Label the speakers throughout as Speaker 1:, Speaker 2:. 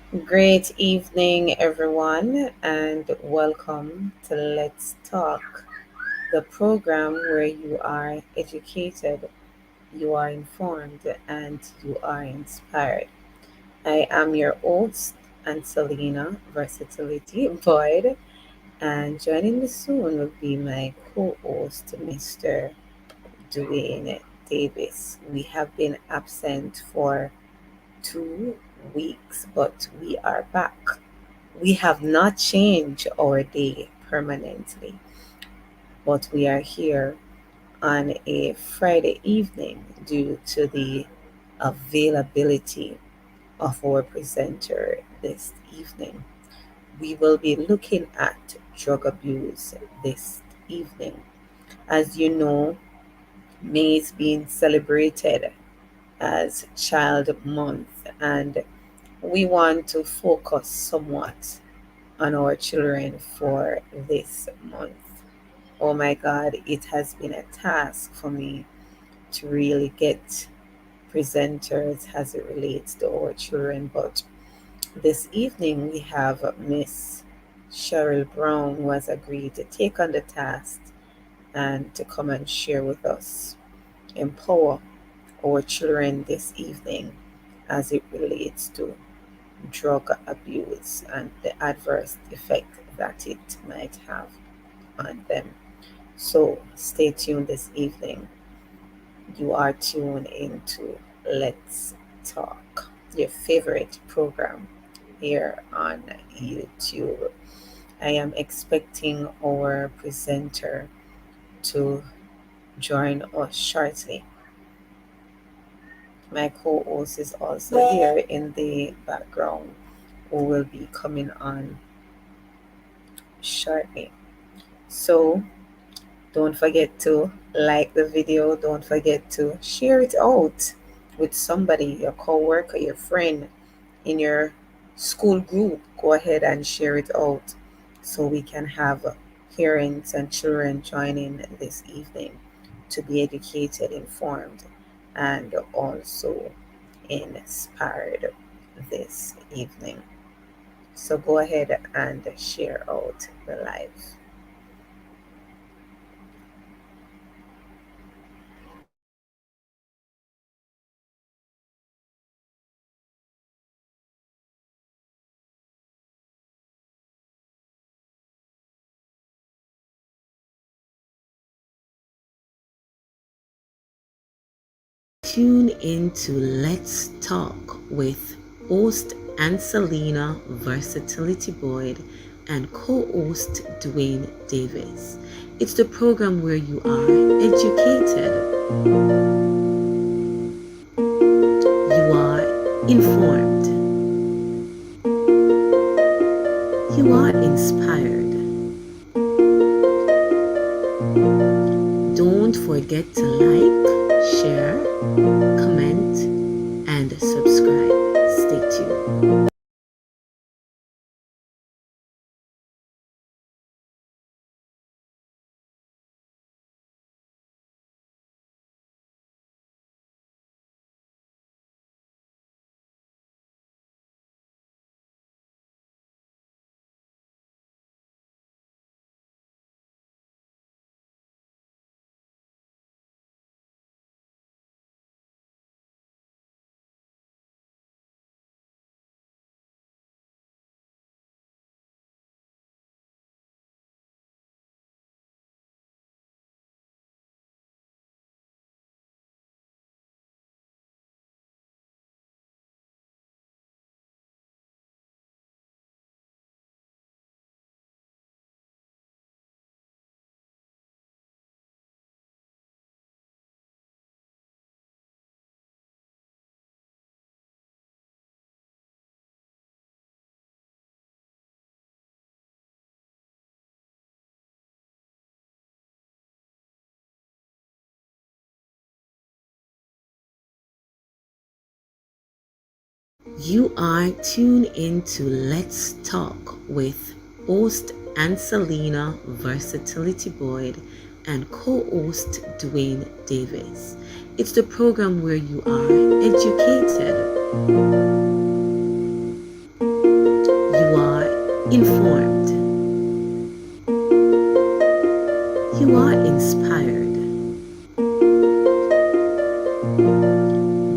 Speaker 1: Great evening, everyone, and welcome to Let's Talk, the program where you are educated, you are informed, and you are inspired. I am your host, Ancelena Versatility Boyd, and joining me soon will be my co host, Mr. Dwayne Davis. We have been absent for 2 weeks, but we are back. We have not changed our day permanently, but we are here on a Friday evening due to the availability of our presenter this evening. We will be looking at drug abuse this evening. As you know, May is being celebrated as Child Month, and we want to focus somewhat on our children for this month. Oh my God, it has been a task for me to really get presenters as it relates to our children. But this evening we have Miss Sheryl Brown, who has agreed to take on the task and to come and share with us, empower our children this evening as it relates to drug abuse and the adverse effect that it might have on them. So stay tuned this evening. You are tuned into Let's Talk, your favorite program here on YouTube. I am expecting our presenter to join us shortly. My co host is also here in the background who will be coming on shortly. So don't forget to like the video. Don't forget to share it out with somebody, your coworker, your friend, in your school group. Go ahead and share it out so we can have parents and children joining this evening to be educated, informed, and also inspired this evening. So go ahead and share out the live. Tune in to Let's Talk with host Ancelena Versatility Boyd and co-host Dwayne Davis. It's the program where you are educated, you are informed, you are inspired. Don't forget to like, share, comment, and subscribe. Stay tuned. You are tuned into Let's Talk with host Ancelena Versatility Boyd and co-host Dwayne Davis. It's the program where you are educated, informed, you are inspired.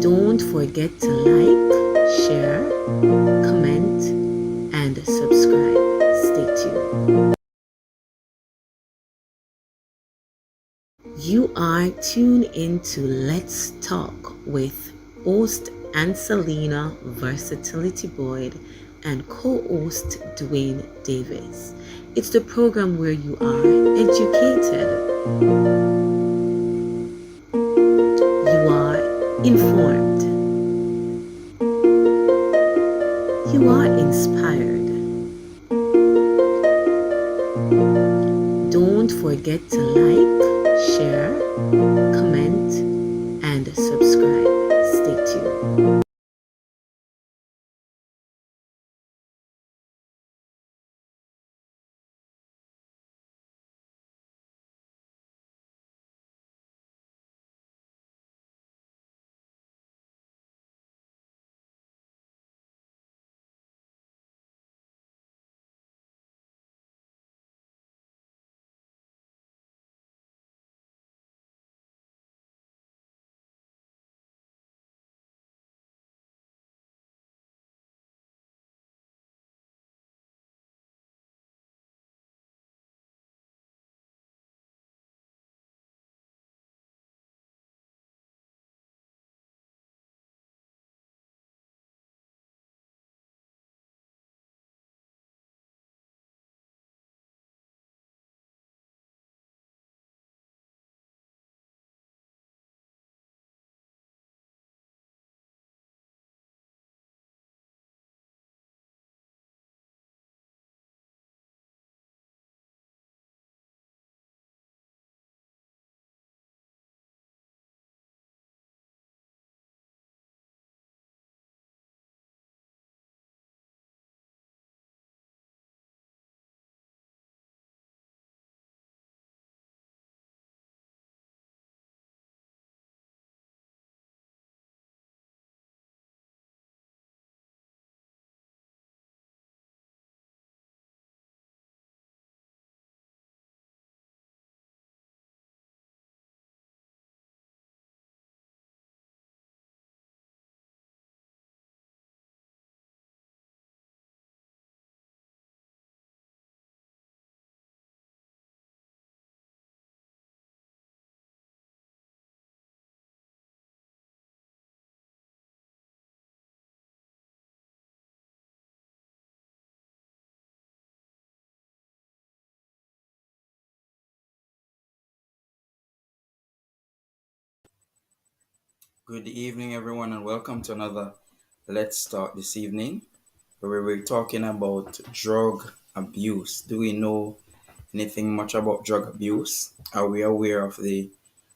Speaker 1: Don't forget to like, share, comment, and subscribe. Stay tuned. You are tuned into Let's Talk with host Ancelena Versatility Boyd and co-host Dwayne Davis. It's the program where you are educated, you are informed, you are inspired. Don't forget to like, share, comment, and subscribe. Stay tuned.
Speaker 2: Good evening, everyone, and welcome to another Let's Talk this evening, where we're talking about drug abuse. Do we know anything much about drug abuse? Are we aware of the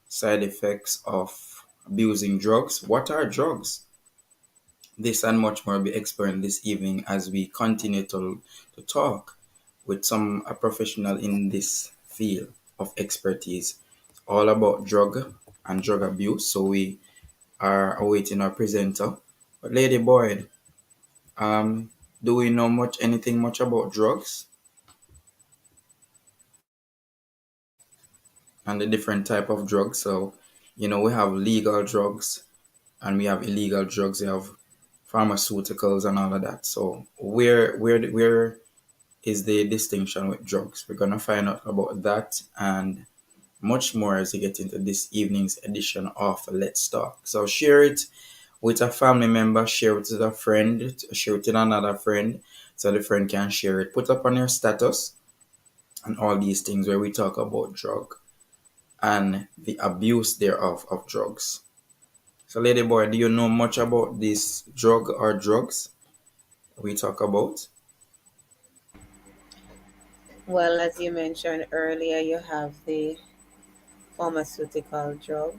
Speaker 2: side effects of abusing drugs? What are drugs? This and much more will be explored this evening as we continue to talk with a professional in this field of expertise, all about drug and drug abuse. So we are awaiting our presenter. But Lady Boyd, um, do we know anything much about drugs and the different type of drugs? So, we have legal drugs and we have illegal drugs. We have pharmaceuticals and all of that. So, where is the distinction with drugs? We're gonna find out about that and much more as we get into this evening's edition of Let's Talk. So share it with a family member, share it with a friend, share it with another friend, so the friend can share it. Put up on your status and all these things where we talk about drug and the abuse thereof of drugs. So, Lady Boy, do you know much about this drug or drugs we talk about?
Speaker 1: Well, as you mentioned earlier, you have the pharmaceutical drug,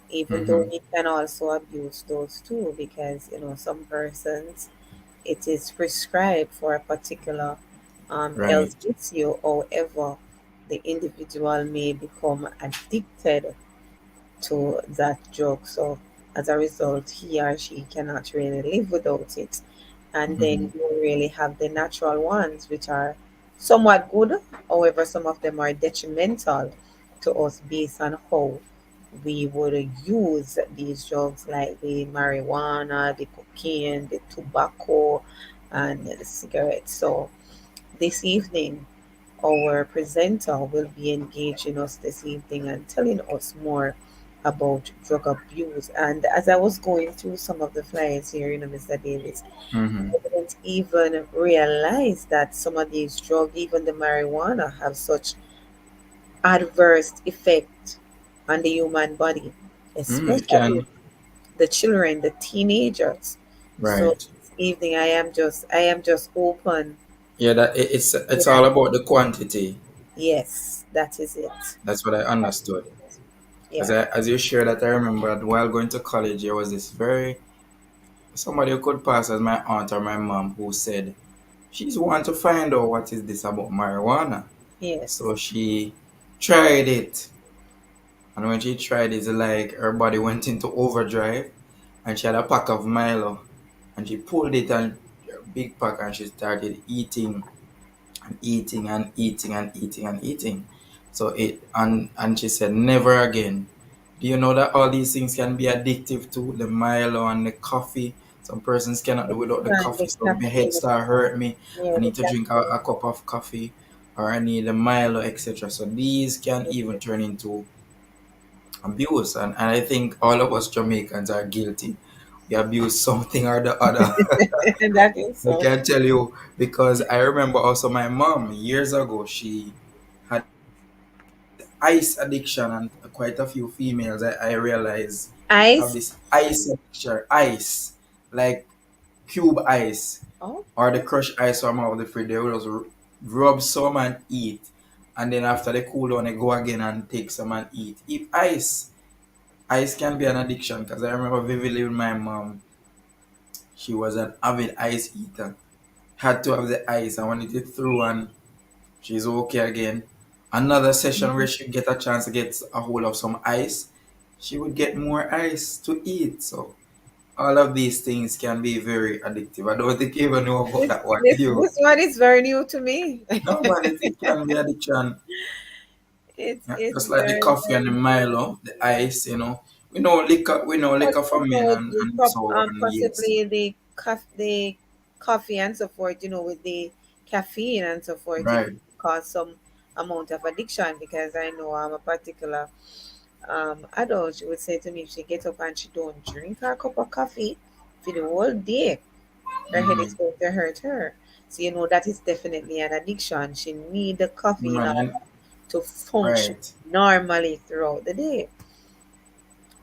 Speaker 1: even though
Speaker 2: Mm-hmm.
Speaker 1: we can also abuse those too, because some persons it is prescribed for a particular health
Speaker 2: Right.
Speaker 1: issue. However, the individual may become addicted to that drug. So as a result, he or she cannot really live without it. And then
Speaker 2: Mm-hmm.
Speaker 1: you really have the natural ones, which are somewhat good. However, some of them are detrimental to us based on how we would use these drugs like the marijuana, the cocaine, the tobacco, and the cigarettes. So this evening, our presenter will be engaging us this evening and telling us more about drug abuse. And as I was going through some of the flyers here, Mr. Davis,
Speaker 2: Mm-hmm.
Speaker 1: I didn't even realize that some of these drugs, even the marijuana, have such adverse effect on the human body,
Speaker 2: Mm, it
Speaker 1: especially
Speaker 2: can.
Speaker 1: the children, the teenagers. So
Speaker 2: Right.
Speaker 1: this evening I am just open.
Speaker 2: Yeah, that it's all about the quantity.
Speaker 1: Yes, that is it.
Speaker 2: That's what I understood.
Speaker 1: Yeah.
Speaker 2: As you share that, I remember that while going to college, there was this very somebody who could pass as my aunt or my mom who said she's want to find out what is this about marijuana.
Speaker 1: Yes.
Speaker 2: So she tried it, and when she tried it, it's like her body went into overdrive, and she had a pack of Milo, and she pulled it and a big pack, and she started eating and eating and eating and eating and eating. So and she said never again. Do you know that all these things can be addictive too? The Milo and the coffee. Some persons cannot do without the
Speaker 1: And
Speaker 2: coffee,
Speaker 1: the
Speaker 2: so my head
Speaker 1: caffeine,
Speaker 2: start hurt me. I
Speaker 1: yeah, the
Speaker 2: need to drink
Speaker 1: caffeine.
Speaker 2: a cup of coffee, or I need a Milo, etc. So these can even turn into abuse, and I think all of us Jamaicans are guilty. We abuse something or the other.
Speaker 1: That is
Speaker 2: I
Speaker 1: so
Speaker 2: can tell you because I remember also my mom years ago. She had this ice addiction, and quite a few females I realize have this
Speaker 1: ice.
Speaker 2: ice addiction. Ice, like cube ice
Speaker 1: Oh,
Speaker 2: or the crushed ice from out of the fridge. They will just rub some and eat, and then after they cool down, they go again and take some and eat. If ice can be an addiction because I remember vividly with my mom. She was an avid ice eater. Had to have the ice, and when it is through and she's okay again. Another session where she get a chance to get a hold of some ice, she would get more ice to eat. So all of these things can be very addictive. I don't think you even know about
Speaker 1: this
Speaker 2: that one,
Speaker 1: this
Speaker 2: do you?
Speaker 1: this one is very new to me.
Speaker 2: No, but it can be addiction. Yeah,
Speaker 1: It's
Speaker 2: just like the
Speaker 1: very
Speaker 2: coffee and the
Speaker 1: very new to
Speaker 2: Milo, the
Speaker 1: me.
Speaker 2: ice, we know liquor
Speaker 1: What
Speaker 2: for men
Speaker 1: about the
Speaker 2: and
Speaker 1: cup,
Speaker 2: so and yes.
Speaker 1: possibly the coffee and so forth, with the caffeine and so forth, it
Speaker 2: Right.
Speaker 1: can cause some amount of addiction because I know I'm a particular adult. She would say to me if she get up and she don't drink her cup of coffee for the whole day, her head is
Speaker 2: Mm-hmm.
Speaker 1: going to hurt her. So that is definitely an addiction. She need the coffee in
Speaker 2: Man,
Speaker 1: order to function
Speaker 2: right.
Speaker 1: normally throughout the day.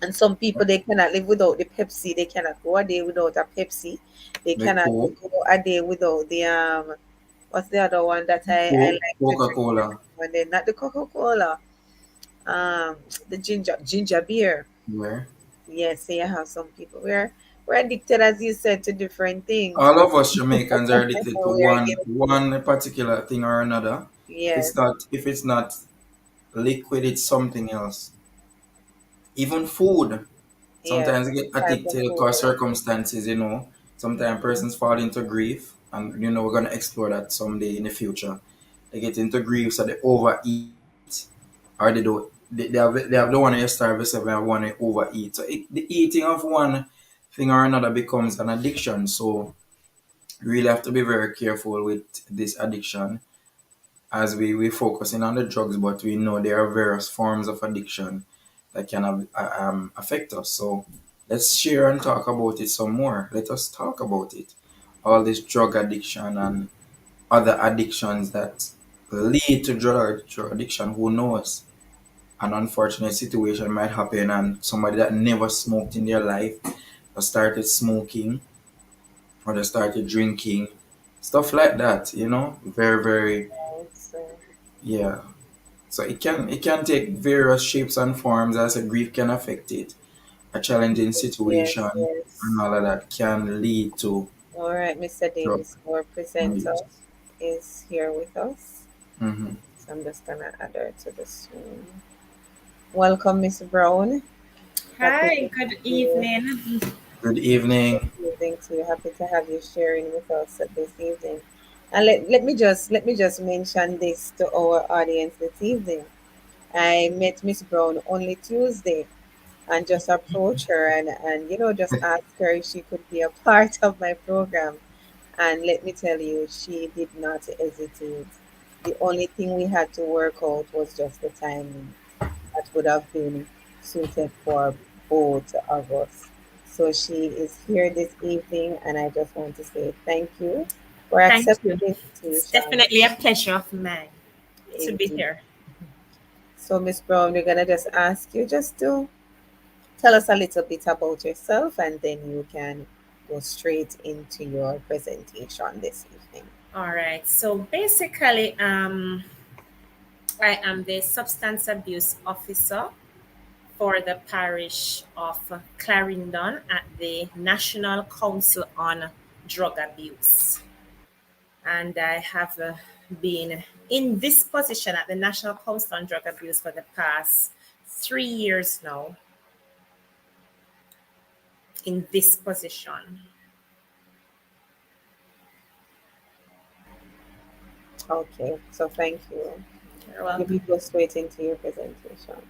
Speaker 1: And some people they cannot live without the Pepsi. They cannot go a day without a Pepsi. They
Speaker 2: The
Speaker 1: cannot
Speaker 2: Coke,
Speaker 1: go a day without the what's the other one that I like to drink
Speaker 2: Coca-Cola,
Speaker 1: every now and then? Not the Coca Cola. The ginger beer.
Speaker 2: where
Speaker 1: Yes, so you have some people. We're addicted, as you said, to different things.
Speaker 2: all of us Jamaicans are addicted to
Speaker 1: So we are
Speaker 2: one
Speaker 1: guilty.
Speaker 2: one particular thing or another.
Speaker 1: Yes,
Speaker 2: If it's not liquid, it's something else. Even food.
Speaker 1: yes.
Speaker 2: Sometimes you get
Speaker 1: Type of
Speaker 2: addicted
Speaker 1: food.
Speaker 2: because circumstances. Sometimes persons fall into grief, and we're gonna explore that someday in the future. They get into grief, so they overeat, or they have the one you starve yourself and one you overeat. So the eating of one thing or another becomes an addiction. So you really have to be very careful with this addiction as we focusing on the drugs, but we know there are various forms of addiction that can affect us. So let's share and talk about it some more. Let us talk about it. All this drug addiction and other addictions that lead to drug addiction. Who knows? An unfortunate situation might happen, and somebody that never smoked in their life just started smoking or they started drinking, stuff like that. Very, very,
Speaker 1: So,
Speaker 2: yeah. So it can take various shapes and forms as a grief can affect it. A challenging situation
Speaker 1: yes,
Speaker 2: and
Speaker 1: yes.
Speaker 2: all of that can lead to
Speaker 1: All right, Mr.
Speaker 2: drug
Speaker 1: Davis, our presenter
Speaker 2: abuse.
Speaker 1: is here with us.
Speaker 2: Hmm.
Speaker 1: So I'm just gonna add her to the Zoom. Welcome, Miss Brown. Happy
Speaker 3: Hi,
Speaker 1: New
Speaker 3: good
Speaker 1: Year.
Speaker 3: evening.
Speaker 2: Good evening.
Speaker 1: Good evening to you. Happy to have you sharing with us this evening. And let me just mention this to our audience this evening. I met Miss Brown only Tuesday and just approached her and just asked her if she could be a part of my program. And let me tell you, she did not hesitate. The only thing we had to work out was just the timing that would have been suited for both of us. So she is here this evening, and I just want to say thank you for
Speaker 3: Thank
Speaker 1: accepting
Speaker 3: you.
Speaker 1: the
Speaker 3: It's
Speaker 1: invitation.
Speaker 3: definitely a pleasure of mine to be
Speaker 1: Indeed.
Speaker 3: here.
Speaker 1: So, Miss Brown, we're gonna just ask you just to tell us a little bit about yourself, and then you can go straight into your presentation this evening.
Speaker 3: All right. So basically, I am the substance abuse officer for the parish of Clarendon at the National Council on Drug Abuse. And I have been in this position at the National Council on Drug Abuse for the past 3 years now, in this position.
Speaker 1: Okay, so thank you.
Speaker 3: You're
Speaker 1: You may
Speaker 3: welcome.
Speaker 1: go straight into your presentation.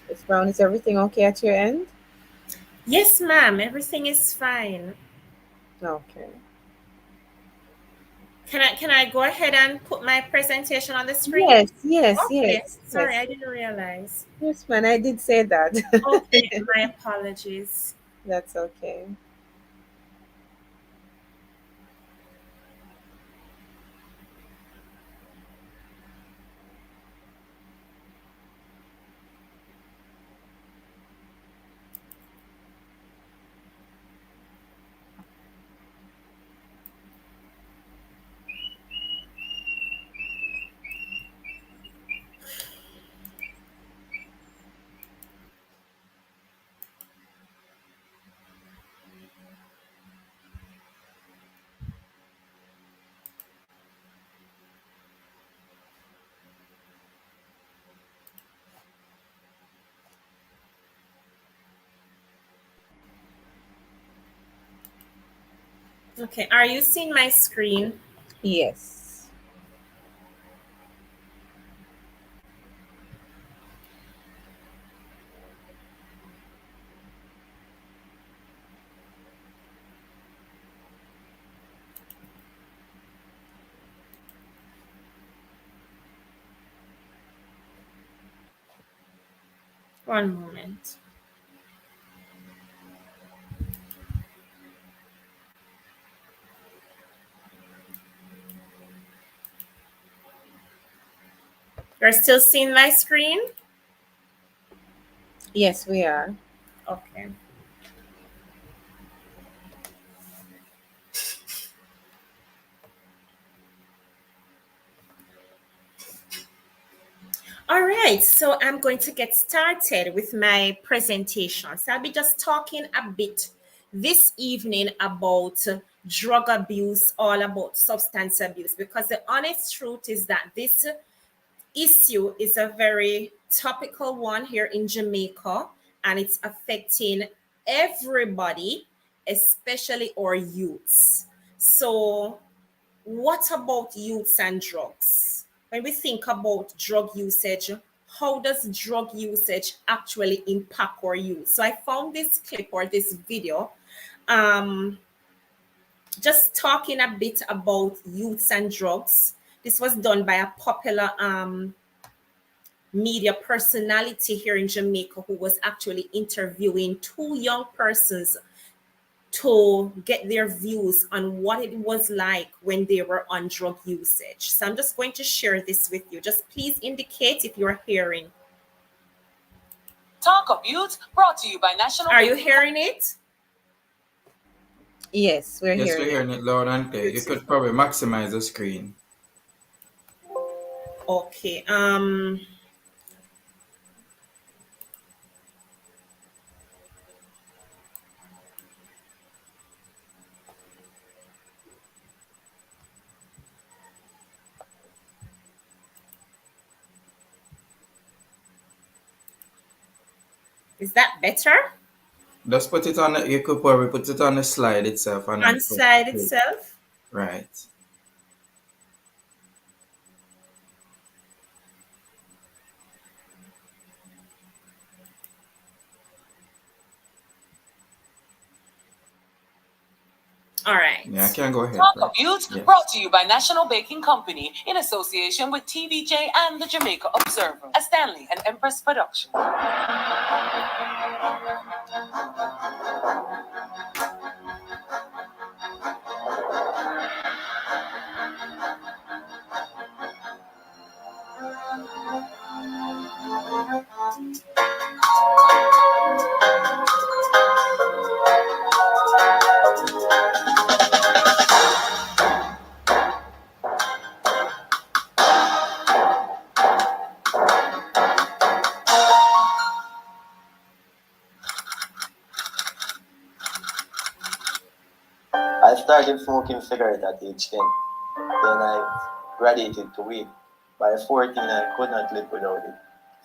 Speaker 1: Miss Brown, is everything okay at your end?
Speaker 3: Yes, ma'am. Everything is fine.
Speaker 1: Okay.
Speaker 3: Can I go ahead and put my presentation on the screen?
Speaker 1: Yes, yes,
Speaker 3: Okay.
Speaker 1: yes,
Speaker 3: Sorry,
Speaker 1: yes.
Speaker 3: I didn't realize.
Speaker 1: Yes, man, I did say that.
Speaker 3: Okay, my apologies.
Speaker 1: That's okay.
Speaker 3: Okay, are you seeing my screen?
Speaker 1: Yes.
Speaker 3: One moment. You're still seeing my screen?
Speaker 1: Yes, we are.
Speaker 3: Okay. All right, so I'm going to get started with my presentation. So I'll be just talking a bit this evening about drug abuse, all about substance abuse, because the honest truth is that this issue is a very topical one here in Jamaica, and it's affecting everybody, especially our youths. So what about youths and drugs? When we think about drug usage, how does drug usage actually impact our youth? So I found this clip or this video, um, just talking a bit about youths and drugs. This was done by a popular media personality here in Jamaica who was actually interviewing two young persons to get their views on what it was like when they were on drug usage. So I'm just going to share this with you. Just please indicate if you're hearing. Talk of Youth brought to you by National. Are you hearing it?
Speaker 1: Yes, we're
Speaker 2: Yes, we're
Speaker 1: hearing it.
Speaker 2: hearing it loud and clear. You could
Speaker 3: Beautiful.
Speaker 2: probably maximize the screen.
Speaker 3: Okay. Is that better?
Speaker 2: Just put it on. You could probably put it on the slide itself and
Speaker 3: On
Speaker 2: then put
Speaker 3: slide
Speaker 2: it.
Speaker 3: itself?
Speaker 2: Right.
Speaker 3: All right.
Speaker 2: Yeah, I can go ahead.
Speaker 3: Talk of
Speaker 2: Right.
Speaker 3: Youth
Speaker 2: Yes.
Speaker 3: brought to you by National Baking Company in association with TVJ and the Jamaica Observer, a Stanley and Empress production.
Speaker 4: I started smoking cigarette at age 10. Then I graduated to weed. By 14, I could not live without it.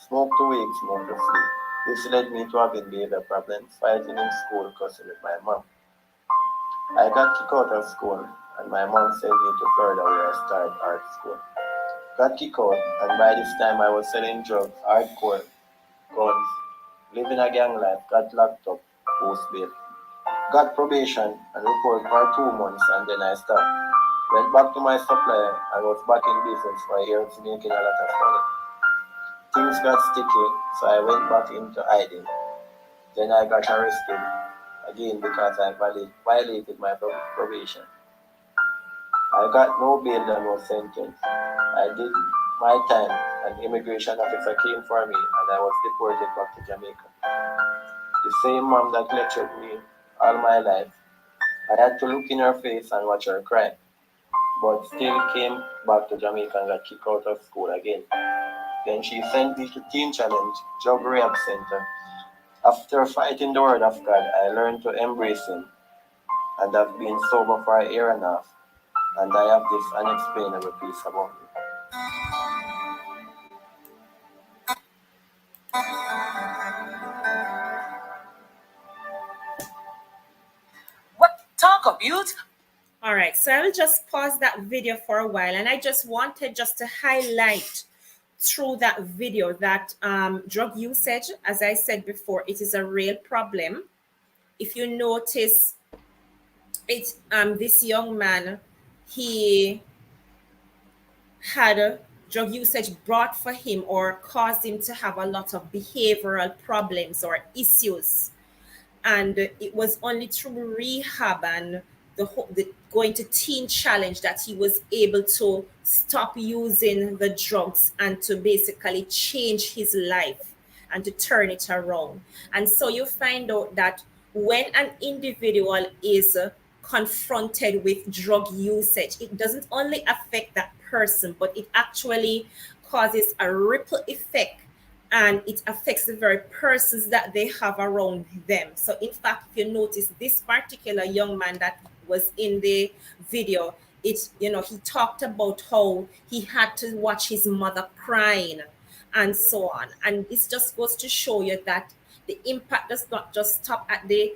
Speaker 4: Smoke to wake, smoke to sleep. This led me to having behavior problems, fighting in school, cussing with my mom. I got kicked out of school, and my mom sent me to Florida where I started art school. Got kicked out, and by this time I was selling drugs, hardcore, guns, living a gang life, got locked up, post bail. Got probation and report for 2 months, and then I stopped. Went back to my supplier and was back in business for years making a lot of money. Things got sticky, so I went back into hiding. Then I got arrested again because I violated my probation. I got no bail and no sentence. I did my time, and immigration officer came for me, and I was deported back to Jamaica. The same mom that lectured me all my life, I had to look in her face and watch her cry, but still came back to Jamaica and got kicked out of school again. Then she sent me to Teen Challenge, Drug Rehab Center. After fighting the Word of God, I learned to embrace Him, and I've been sober for a year and a half, and I have this unexplainable peace about me.
Speaker 3: What talk of youth? All right, so I will just pause that video for a while, and I just wanted just to highlight through that video that drug usage, as I said before, it is a real problem. If you notice, it this young man, he had drug usage brought for him or caused him to have a lot of behavioral problems or issues, and it was only through rehab and the going to teen challenge that he was able to stop using the drugs and to basically change his life and to turn it around. And so you find out that when an individual is confronted with drug usage, it doesn't only affect that person, but it actually causes a ripple effect, and it affects the very persons that they have around them. So, in fact, if you notice, this particular young man that was in the video, he talked about how he had to watch his mother crying and so on. And this just goes to show you that the impact does not just stop at the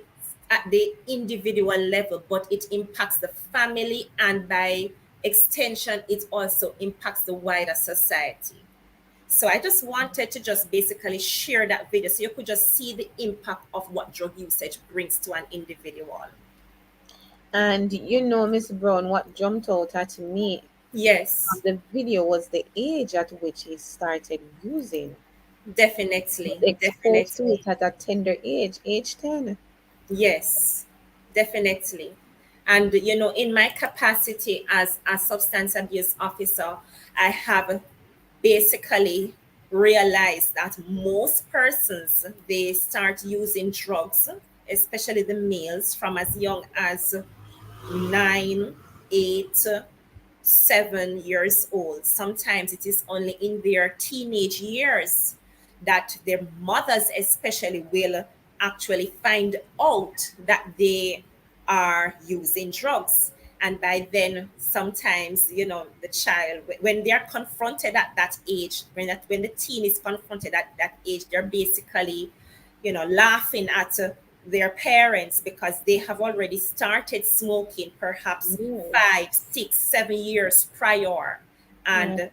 Speaker 3: individual level, but it impacts the family, and by extension, it also impacts the wider society. So I just wanted to just basically share that video so you could just see the impact of what drug usage brings to an individual.
Speaker 1: And Miss Brown, what jumped out at me on
Speaker 3: Yes,
Speaker 1: the video was the age at which he started using. He was
Speaker 3: definitely,
Speaker 1: exposed to
Speaker 3: definitely.
Speaker 1: it at a tender age, age 10.
Speaker 3: Yes, definitely. And in my capacity as a substance abuse officer, I have basically realized that most persons, they start using drugs, especially the males, from as young as 9, 8, 7 years old. Sometimes it is only in their teenage years that their mothers, especially, will actually find out that they are using drugs. And by then, sometimes, the child, when they're confronted at that age, when the teen is confronted at that age, they're basically laughing at their parents because they have already started smoking perhaps
Speaker 1: Yes,
Speaker 3: 5, 6, 7 years prior,
Speaker 1: right,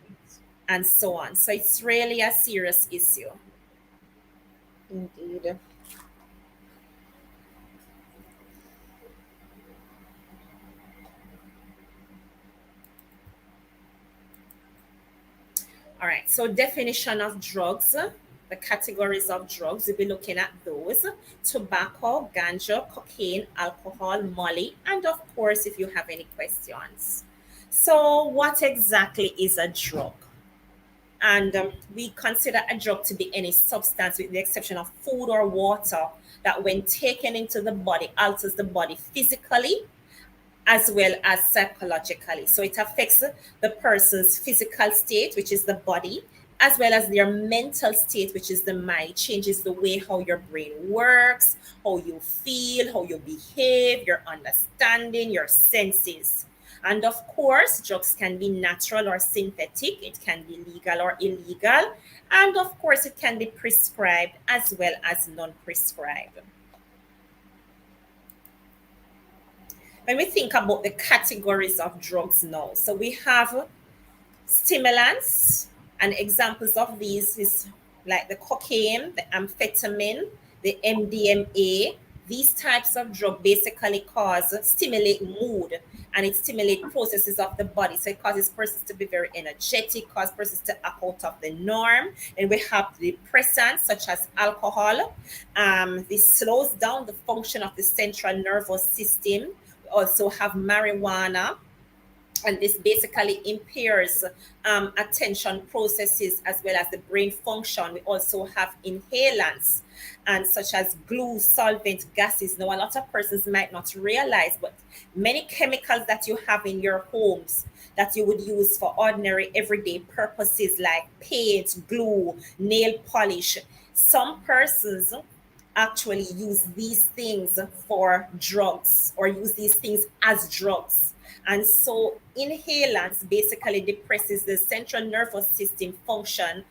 Speaker 3: and so on. So it's really a serious issue.
Speaker 1: indeed.
Speaker 3: All right. So definition of drugs. The categories of drugs, we'll be looking at those: tobacco, ganja, cocaine, alcohol, molly, and of course, if you have any questions. So, what exactly is a drug? And we consider a drug to be any substance, with the exception of food or water, that when taken into the body alters the body physically as well as psychologically. So it affects the person's physical state, which is the body, as well as their mental state, which is the mind. It changes the way how your brain works, how you feel, how you behave, your understanding, your senses. And of course, drugs can be natural or synthetic, it can be legal or illegal, and of course, it can be prescribed as well as non prescribed. When we think about the categories of drugs now, so we have stimulants, and examples of these is like the cocaine, the amphetamine, the MDMA. These types of drug basically stimulate mood, and it stimulate processes of the body. So it causes persons to be very energetic, cause persons to act out of the norm. And we have depressants such as alcohol. This slows down the function of the central nervous system. We also have marijuana, and this basically impairs attention processes as well as the brain function. We also have inhalants, and such as glue, solvent, gases. Now, a lot of persons might not realize, but many chemicals that you have in your homes that you would use for ordinary everyday purposes like paint, glue, nail polish, some persons actually use these things for drugs, or use these things as drugs. And so inhalants basically depresses the central nervous system function,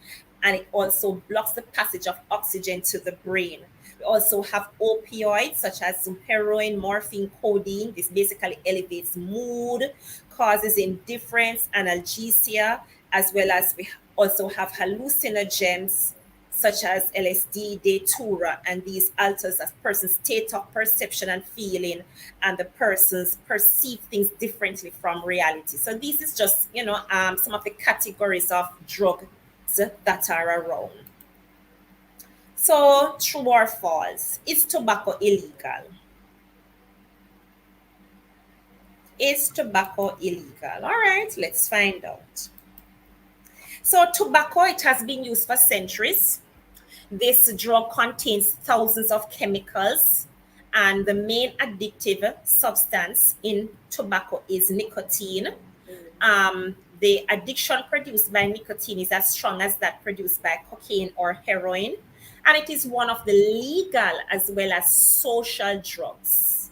Speaker 3: and it also blocks the passage of oxygen to the brain. We also have opioids such as heroin, morphine, codeine. This basically elevates mood, causes indifference, analgesia, as well as we also have hallucinogens such as LSD, Datura, and these alters a person's state of perception and feeling, and the persons perceive things differently from reality. So these is just, some of the categories of drugs that are around. So true or false? Is tobacco illegal? Is tobacco illegal? All right, let's find out. So tobacco, it has been used for centuries. This drug contains thousands of chemicals, And the main addictive substance in tobacco is nicotine. The addiction produced by nicotine is as strong as that produced by cocaine or heroin, and it is one of the legal as well as social drugs.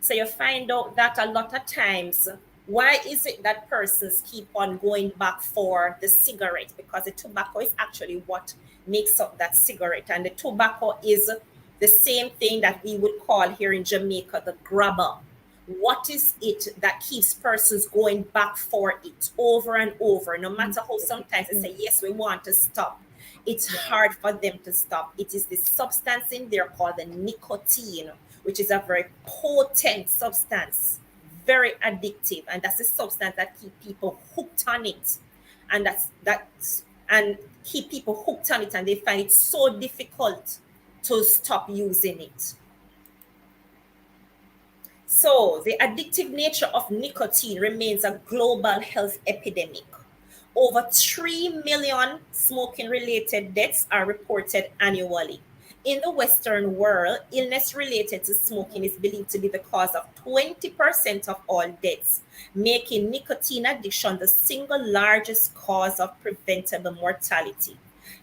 Speaker 3: So you find out that a lot of times, why is it that persons keep on going back for the cigarette? Because the tobacco is actually what makes up that cigarette. And the tobacco is the same thing that we would call here in Jamaica the grabber. What is it that keeps persons going back for it over and over? No matter how sometimes they say, yes, we want to stop, it's hard for them to stop. It is the substance in there called the nicotine, which is a very potent substance, very addictive, and that's a substance that keep people hooked on it, and that's and keep people hooked on it, and they find it so difficult to stop using it. So, the addictive nature of nicotine remains a global health epidemic. Over 3 million smoking related deaths are reported annually. In the Western world, illness related to smoking is believed to be the cause of 20% of all deaths, making nicotine addiction the single largest cause of preventable mortality.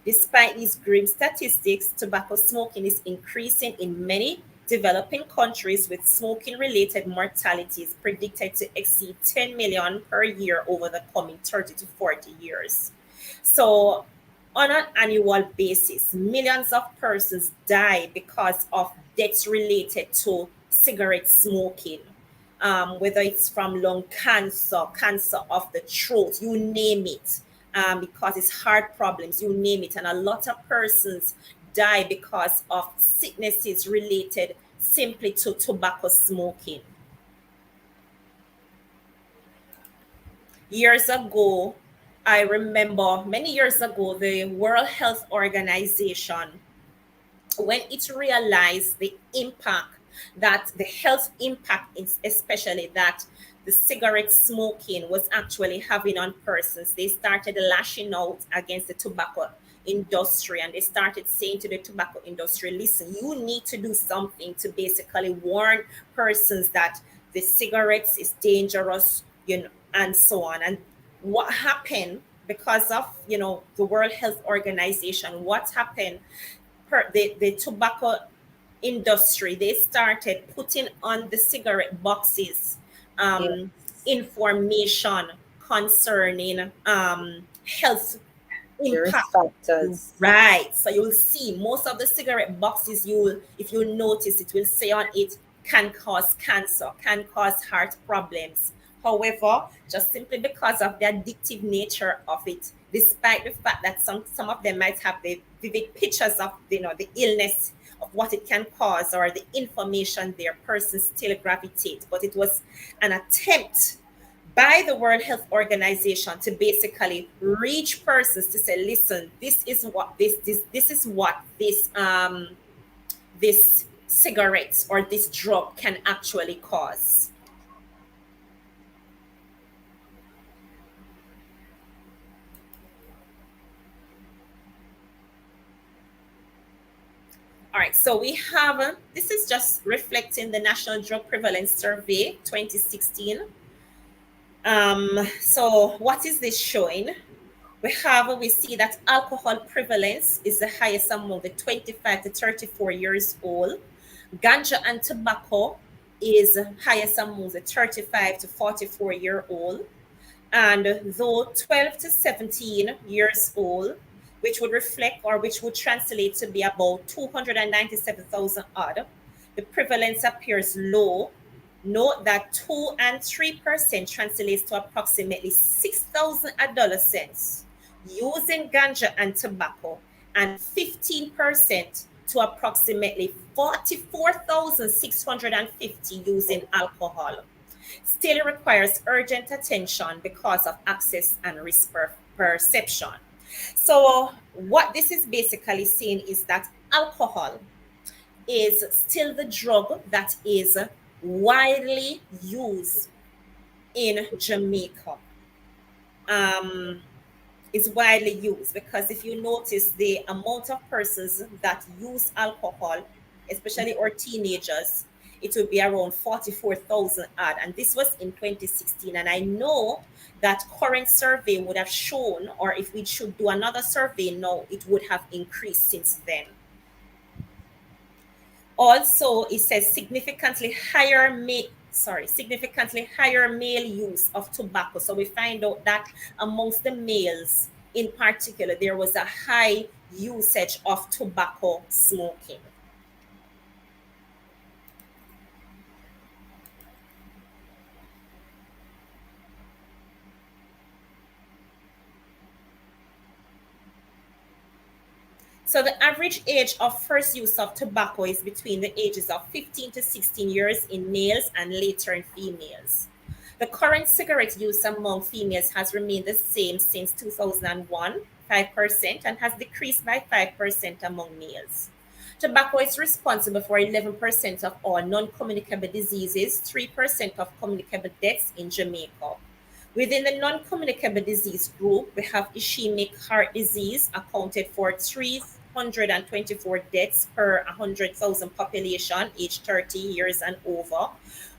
Speaker 3: Despite these grim statistics, tobacco smoking is increasing in many developing countries, with smoking related mortalities predicted to exceed 10 million per year over the coming 30 to 40 years. So, on an annual basis, millions of persons die because of deaths related to cigarette smoking. Whether it's from lung cancer, cancer of the throat, you name it, because it's heart problems, you name it. And a lot of persons die because of sicknesses related simply to tobacco smoking. Years ago, I remember many years ago, the World Health Organization, when it realized the impact, that the health impact is especially that the cigarette smoking was actually having on persons, they started lashing out against the tobacco industry, and they started saying to the tobacco industry, listen, you need to do something to basically warn persons that the cigarettes is dangerous, and so on. And what happened, because of the World Health Organization, what happened, the tobacco industry, they started putting on the cigarette boxes
Speaker 1: Yeah.
Speaker 3: information concerning health
Speaker 1: The risk
Speaker 3: impact.
Speaker 1: factors.
Speaker 3: Right. So you'll see most of the cigarette boxes, if you notice, it will say on it, can cause cancer, can cause heart problems. However, just simply because of the addictive nature of it, despite the fact that some of them might have the vivid pictures of the illness of what it can cause or the information, their person still gravitate. But it was an attempt by the World Health Organization to basically reach persons to say, listen, this is what this is what this cigarettes or this drug can actually cause. All right, so we have this is just reflecting the National Drug Prevalence Survey 2016. So what is this showing? We see that alcohol prevalence is the highest among the 25 to 34 years old. Ganja and tobacco is highest among the 35 to 44-year-old. And though 12 to 17 years old, which would reflect or which would translate to be about 297,000 odd, the prevalence appears low. Note that 2 and 3% translates to approximately 6,000 adolescents using ganja and tobacco, and 15% to approximately 44,650 using alcohol. Still requires urgent attention because of access and risk perception. So, what this is basically saying is that alcohol is still the drug that is widely used in Jamaica. Um, is widely used because if you notice the amount of persons that use alcohol especially our teenagers, it would be around 44,000 odd. And this was in 2016. And I know that current survey would have shown, or if we should do another survey now, it would have increased since then. Also, it says significantly higher male use of tobacco. So we find out that amongst the males in particular, there was a high usage of tobacco smoking. So the average age of first use of tobacco is between the ages of 15 to 16 years in males and later in females. The current cigarette use among females has remained the same since 2001, 5%, and has decreased by 5% among males. Tobacco is responsible for 11% of all non communicable diseases, 3% of communicable deaths in Jamaica. Within the non-communicable disease group, we have ischemic heart disease accounted for 324 deaths per 100,000 population aged 30 years and over,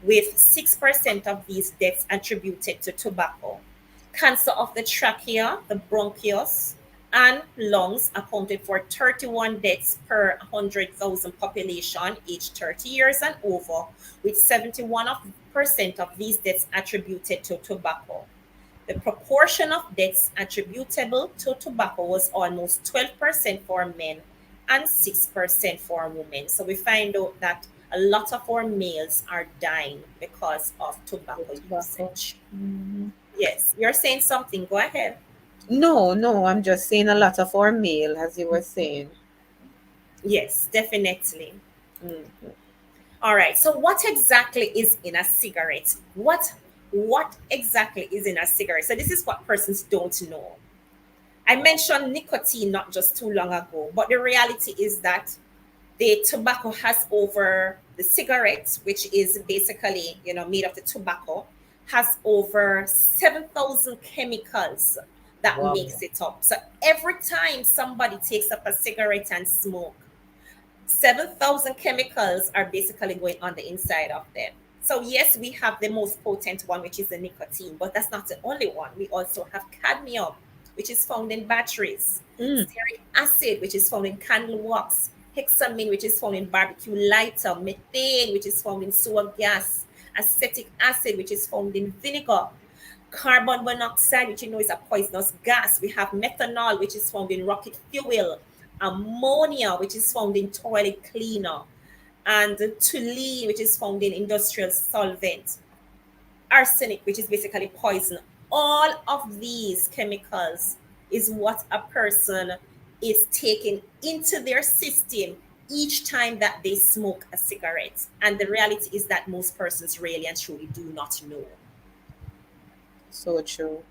Speaker 3: with 6% of these deaths attributed to tobacco. Cancer of the trachea, the bronchus, and lungs accounted for 31 deaths per 100,000 population aged 30 years and over, with 71% of these deaths attributed to tobacco. The proportion of deaths attributable to tobacco was almost 12% for men and 6% for women. So we find out that a lot of our males are dying because of
Speaker 1: The
Speaker 3: tobacco
Speaker 1: tobacco.
Speaker 3: usage.
Speaker 1: Mhm.
Speaker 3: Yes, you're saying something. Go ahead.
Speaker 1: No, no, I'm just saying a lot of our male, as you were saying.
Speaker 3: Yes, definitely.
Speaker 1: Mhm.
Speaker 3: All right. So what exactly is in a cigarette? What exactly is in a cigarette? So this is what persons don't know. I mentioned nicotine not just too long ago, but the reality is that the tobacco has over the cigarettes, which is basically, made of the tobacco, has over 7,000 chemicals that
Speaker 1: Wow.
Speaker 3: makes it up. So every time somebody takes up a cigarette and smoke, 7,000 chemicals are basically going on the inside of them. So, yes, we have the most potent one, which is the nicotine, but that's not the only one. We also have cadmium, which is found in batteries,
Speaker 1: Mm.
Speaker 3: stearic acid, which is found in candle wax, hexamine, which is found in barbecue lighter, methane, which is found in sewer gas, acetic acid, which is found in vinegar, carbon monoxide, which you know is a poisonous gas. We have methanol, which is found in rocket fuel, ammonia, which is found in toilet cleaner, and toluene, which is found in industrial solvent, arsenic, which is basically poison. All of these chemicals is what a person is taking into their system each time that they smoke a cigarette. And the reality is that most persons really and truly do not know.
Speaker 1: So true.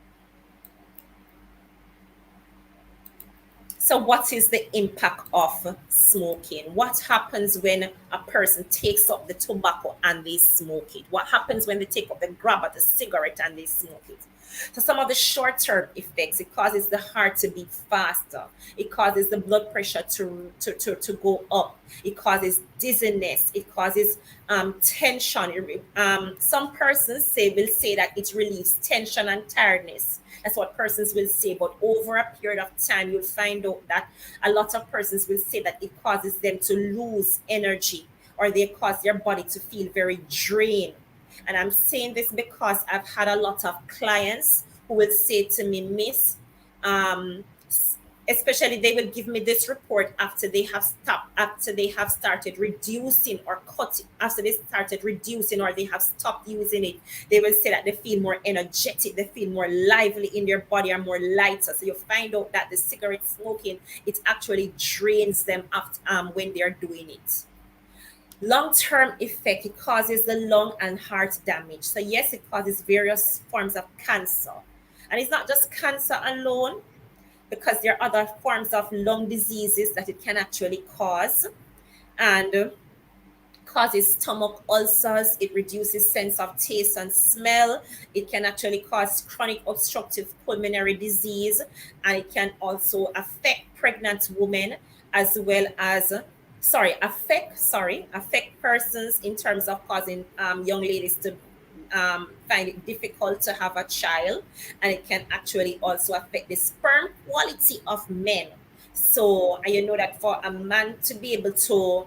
Speaker 3: So, what is the impact of smoking? What happens when a person takes up the tobacco and they smoke it? What happens when they take up the grab of the cigarette and they smoke it? So, some of the short term effects, it causes the heart to beat faster, it causes the blood pressure to go up, it causes dizziness, it causes tension. Some persons will say that it relieves tension and tiredness. That's what persons will say. But over a period of time, you'll find out that a lot of persons will say that it causes them to lose energy, or they cause their body to feel very drained. And I'm saying this because I've had a lot of clients who will say to me, Miss, um, especially they will give me this report after they have started reducing or cutting, after they started reducing or they have stopped using it. They will say that they feel more energetic, they feel more lively in their body, are more lighter. So you find out that the cigarette smoking, it actually drains them after, when they're doing it. Long-term effect, it causes the lung and heart damage. So yes, it causes various forms of cancer, and it's not just cancer alone, because there are other forms of lung diseases that it can actually cause, and causes stomach ulcers. It reduces sense of taste and smell. It can actually cause chronic obstructive pulmonary disease, and it can also affect pregnant women as well as affect persons in terms of causing young ladies to find it difficult to have a child, and it can actually also affect the sperm quality of men. So and you know that for a man to be able to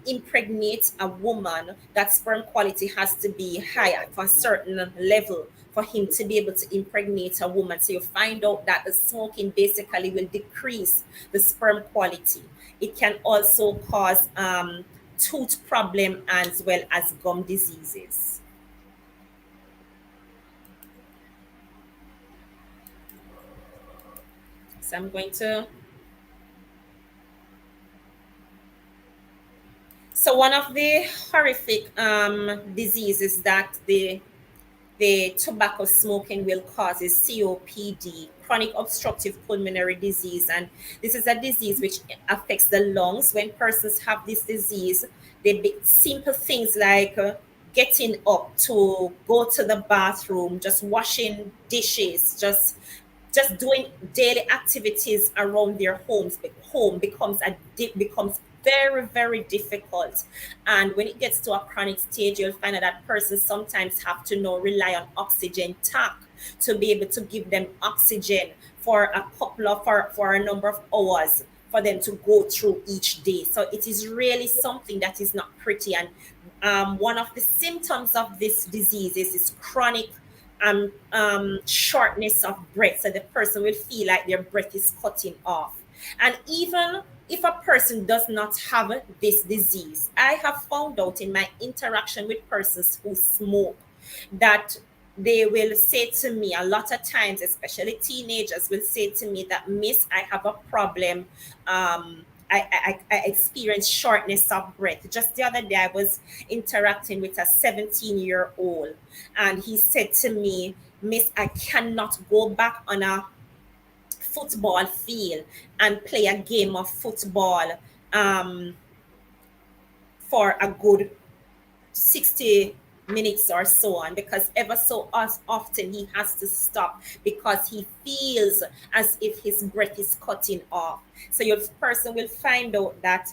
Speaker 3: impregnate a woman, that sperm quality has to be higher for a certain level for him to be able to impregnate a woman. So you find out that the smoking basically will decrease the sperm quality. It can also cause tooth problem as well as gum diseases. So I'm going to. So one of the horrific diseases that the tobacco smoking will cause is COPD, chronic obstructive pulmonary disease. And this is a disease which affects the lungs. When persons have this disease, they simple things like getting up to go to the bathroom, just washing dishes, just doing daily activities around their home becomes very difficult. And when it gets to a chronic stage, you'll find that that person sometimes have to now rely on oxygen tank to be able to give them oxygen for for a number of hours for them to go through each day. So it is really something that is not pretty. And one of the symptoms of this disease is this chronic shortness of breath. So the person will feel like their breath is cutting off. And even if a person does not have this disease, I have found out in my interaction with persons who smoke that they will say to me a lot of times, especially teenagers, will say to me that, Miss, I have a problem. I experience shortness of breath. Just the other day, I was interacting with a 17-year-old, and he said to me, Miss, I cannot go back on a football field and play a game of football um, for a good 60 minutes or so on, because ever so often he has to stop because he feels as if his breath is cutting off. So your person will find out that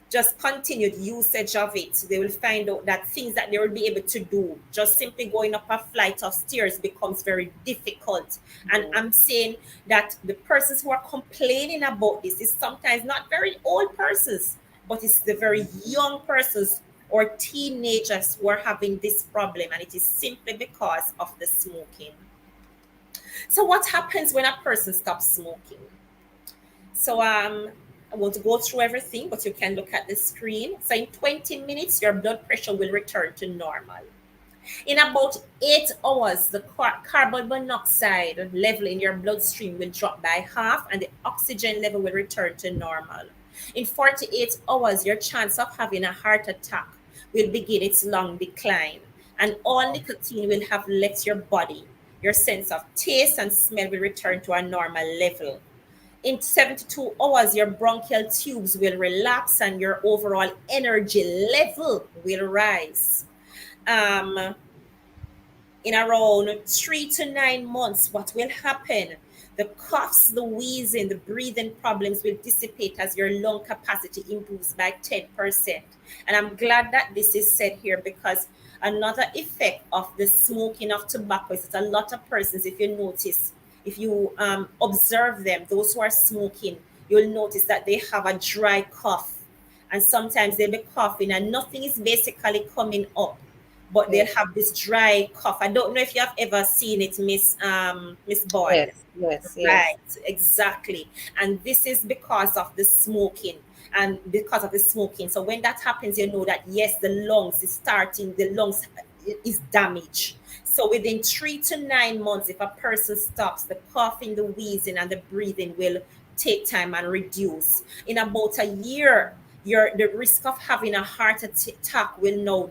Speaker 3: just continued usage of it, they will find out that things that they will be able to do, just simply going up a flight of stairs, becomes very difficult. And
Speaker 1: Yeah.
Speaker 3: I'm saying that the persons who are complaining about this is sometimes not very old persons, but it's the very young persons or teenagers who are having this problem, and it is simply because of the smoking. So what happens when a person stops smoking? So I won't go through everything, but you can look at the screen. So in 20 minutes, your blood pressure will return to normal. In about 8 hours, the carbon monoxide level in your bloodstream will drop by half, and the oxygen level will return to normal. In 48 hours, your chance of having a heart attack will begin its long decline, and all nicotine will have left your body. Your sense of taste and smell will return to a normal level. In 72 hours, your bronchial tubes will relax and your overall energy level will rise. Um, in around 3 to 9 months, what will happen? The coughs, the wheezing, the breathing problems will dissipate as your lung capacity improves by 10%. And I'm glad that this is said here, because another effect of the smoking of tobacco is that a lot of persons, if you notice, if you observe them, those who are smoking, you'll notice that they have a dry cough. And sometimes they'll be coughing and nothing is basically coming up, but
Speaker 1: Yeah.
Speaker 3: they'll have this dry cough. I don't know if you have ever seen it, Miss Boyd.
Speaker 1: Yes. Yes. Yes.
Speaker 3: Right, exactly. And this is because of the smoking. And because of the smoking. So when that happens, you know that yes, the lungs is damaged. So within 3 to 9 months, if a person stops, the coughing, the wheezing, and the breathing will take time and reduce. In about a year, the risk of having a heart attack will now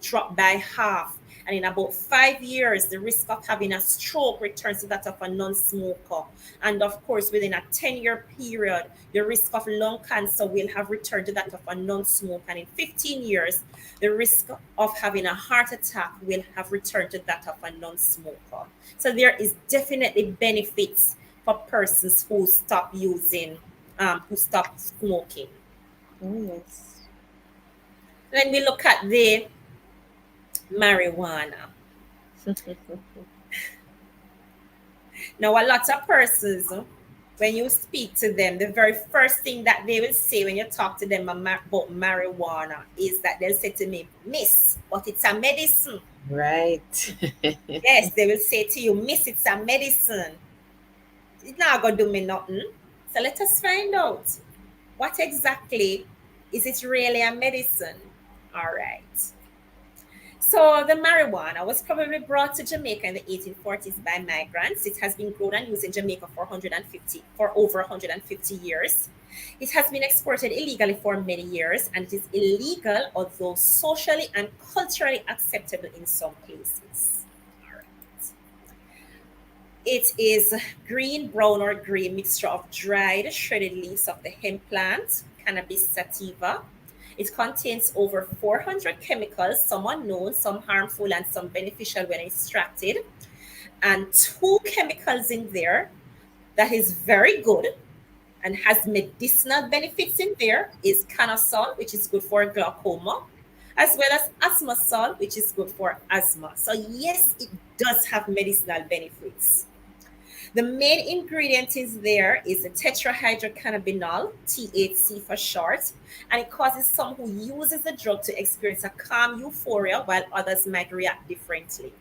Speaker 3: drop by half. And in about 5 years, the risk of having a stroke returns to that of a non smoker. And of course, within a 10-year period, the risk of lung cancer will have returned to that of a non smoker. And in 15 years, the risk of having a heart attack will have returned to that of a non smoker. So there is definitely benefits for persons who stop using who stopped smoking.
Speaker 1: Oh, yes.
Speaker 3: When we look at the marijuana, now a lot of persons, when you speak to them, the very first thing that they will say when you talk to them about marijuana is that they'll say to me, Miss, but it's a medicine.
Speaker 1: Right.
Speaker 3: Yes, they will say to you, Miss, it's a medicine. It's not going to do me nothing. So let us find out what exactly is it really a medicine? All right. So the marijuana was probably brought to Jamaica in the 1840s by migrants. It has been grown and used in Jamaica for over 150 years. It has been exported illegally for many years, and it is illegal, although socially and culturally acceptable in some places. All right. It is green, brown, or gray mixture of dried, shredded leaves of the hemp plant, Cannabis sativa. It contains over 400 chemicals, some unknown, some harmful, and some beneficial when extracted. And two chemicals in there that is very good and has medicinal benefits in there is canasol, which is good for glaucoma, as well as asthma which is good for asthma. So yes, it does have medicinal benefits. The main ingredient is there is the tetrahydrocannabinol, THC for short, and it causes some who uses the drug to experience a calm euphoria while others might react differently.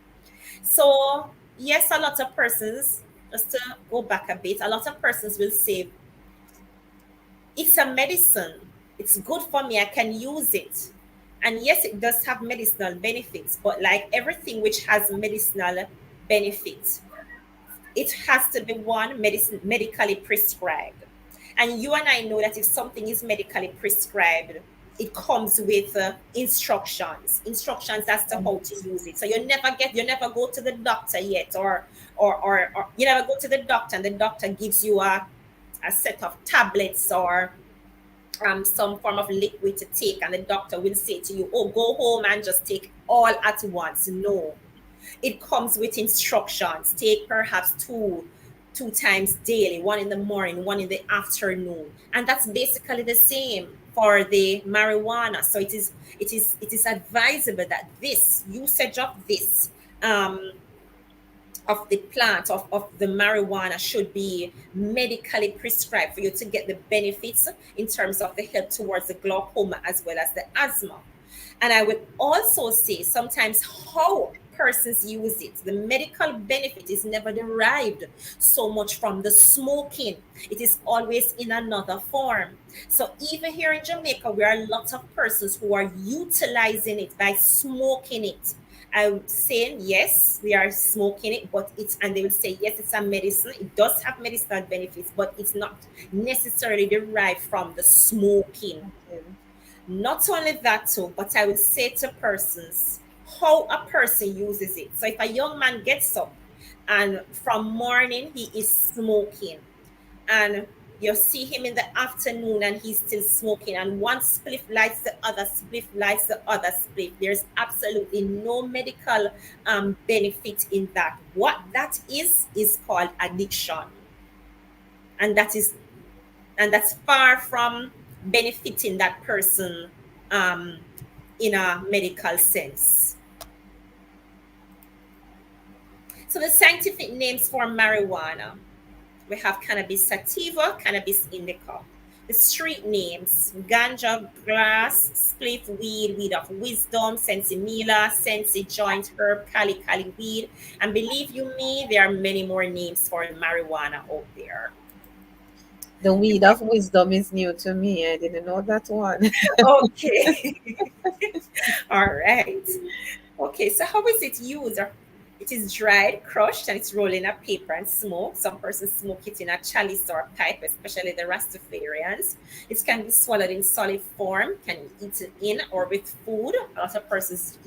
Speaker 3: So, yes, a lot of persons, just to go back a bit, a lot of persons will say, it's a medicine. It's good for me. I can use it. And yes, it does have medicinal benefits, but like everything which has medicinal benefits, it has to be one medically prescribed. And you and I know that if something is medically prescribed, it comes with instructions as to how to use it. So you never go to the doctor yet, or you never go to the doctor and the doctor gives you a set of tablets or some form of liquid to take, and the doctor will say to you, oh, go home and just take all at once. No, it comes with instructions. Take perhaps two times daily, one in the morning, one in the afternoon. And that's basically the same for the marijuana. So it is advisable that this usage of this of the plant of the marijuana should be medically prescribed for you to get the benefits in terms of the help towards the glaucoma as well as the asthma. And I would also say sometimes how persons use it, the medical benefit is never derived so much from the smoking. It is always in another form. So even here in Jamaica, we are lots of persons who are utilizing it by smoking it. I'm saying yes, we are smoking it, but it's and they will say yes, it's a medicine. It does have medicinal benefits, but it's not necessarily derived from the smoking.
Speaker 1: Okay.
Speaker 3: Not only that too, but I would say to persons how a person uses it. So if a young man gets up and from morning he is smoking, and you see him in the afternoon and he's still smoking, and one spliff lights the other, spliff lights the other spliff, there's absolutely no medical benefit in that. What that is called addiction, and that's far from benefiting that person um, in a medical sense. So the scientific names for marijuana, we have cannabis sativa, cannabis indica. The street names: ganja, grass, spliff, weed of wisdom, sensimilla, sensi, joint, herb, cali, cali weed. And believe you me, there are many more names for marijuana out there.
Speaker 1: The weed of wisdom is new to me. I didn't know that one.
Speaker 3: Okay. All right. Okay, so how is it used? It is dried, crushed, and it's rolled in a paper and smoked. Some persons smoke it in a chalice or pipe, especially the Rastafarians. It can be swallowed in solid form, can be eaten in or with food. A lot of persons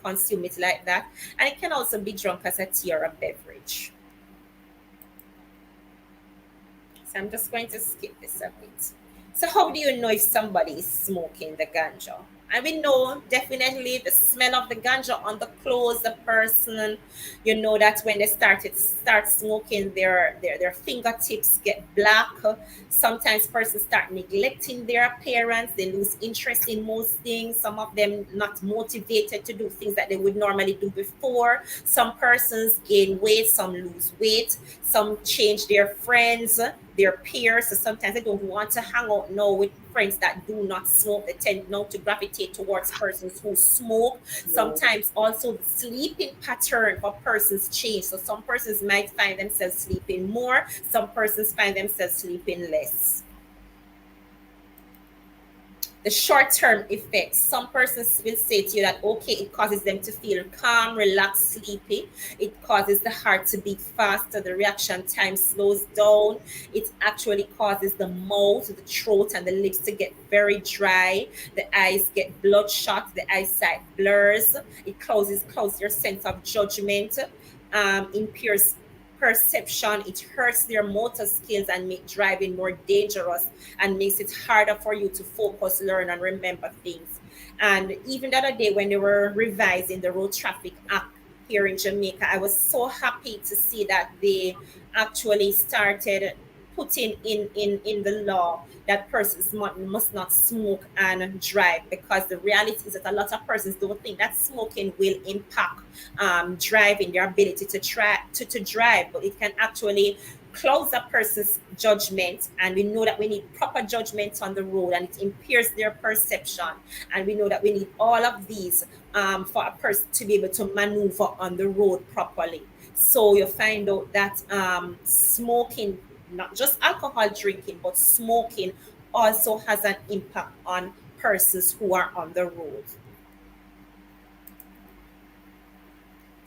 Speaker 3: consume it like that. And it can also be drunk as a tea or a beverage. So I'm just going to skip this a bit. So how do you know if somebody is smoking the ganja? And we know definitely the smell of the ganja on the clothes, the person, you know that when they start smoking, their fingertips get black. Sometimes persons start neglecting their appearance, they lose interest in most things. Some of them not motivated to do things that they would normally do before. Some persons gain weight, some lose weight, some change their friends, their peers. So sometimes they don't want to hang out now with friends that do not smoke. They tend now to gravitate towards persons who smoke.
Speaker 1: Yeah.
Speaker 3: Sometimes also the sleeping pattern for persons change. So some persons might find themselves sleeping more, some persons find themselves sleeping less. The short-term effects, some persons will say to you that okay, it causes them to feel calm, relaxed, sleepy. It causes the heart to beat faster, the reaction time slows down. It actually causes the mouth, the throat, and the lips to get very dry. The eyes get bloodshot, the eyesight blurs. It causes your sense of judgment, impairs perception. It hurts their motor skills and make driving more dangerous and makes it harder for you to focus, learn, and remember things. And even the other day when they were revising the Road Traffic Act here in Jamaica, I was so happy to see that they actually started putting in the law that persons must not smoke and drive, because the reality is that a lot of persons don't think that smoking will impact driving, their ability to try to drive, but it can actually cloud a person's judgment. And we know that we need proper judgment on the road, and it impairs their perception. And we know that we need all of these for a person to be able to maneuver on the road properly. So you find out that smoking, not just alcohol drinking, but smoking also has an impact on persons who are on the road.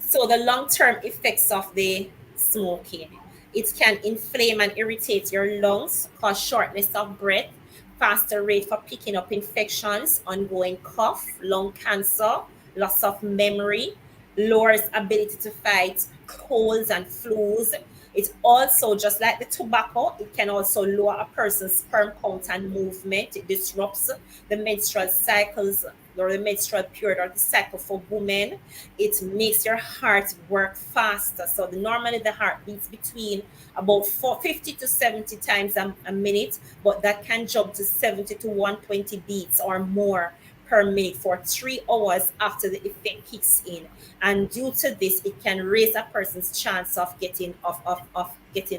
Speaker 3: So the long-term effects of the smoking, it can inflame and irritate your lungs, cause shortness of breath, faster rate for picking up infections, ongoing cough, lung cancer, loss of memory, lowers ability to fight colds and flus. It also, just like the tobacco, it can also lower a person's sperm count and movement. It disrupts the menstrual cycles or the menstrual period or the cycle for women. It makes your heart work faster. So normally the heart beats between about 50 to 70 times a minute, but that can jump to 70 to 120 beats or more per minute for 3 hours after the effect kicks in. And due to this, it can raise a person's chance of getting a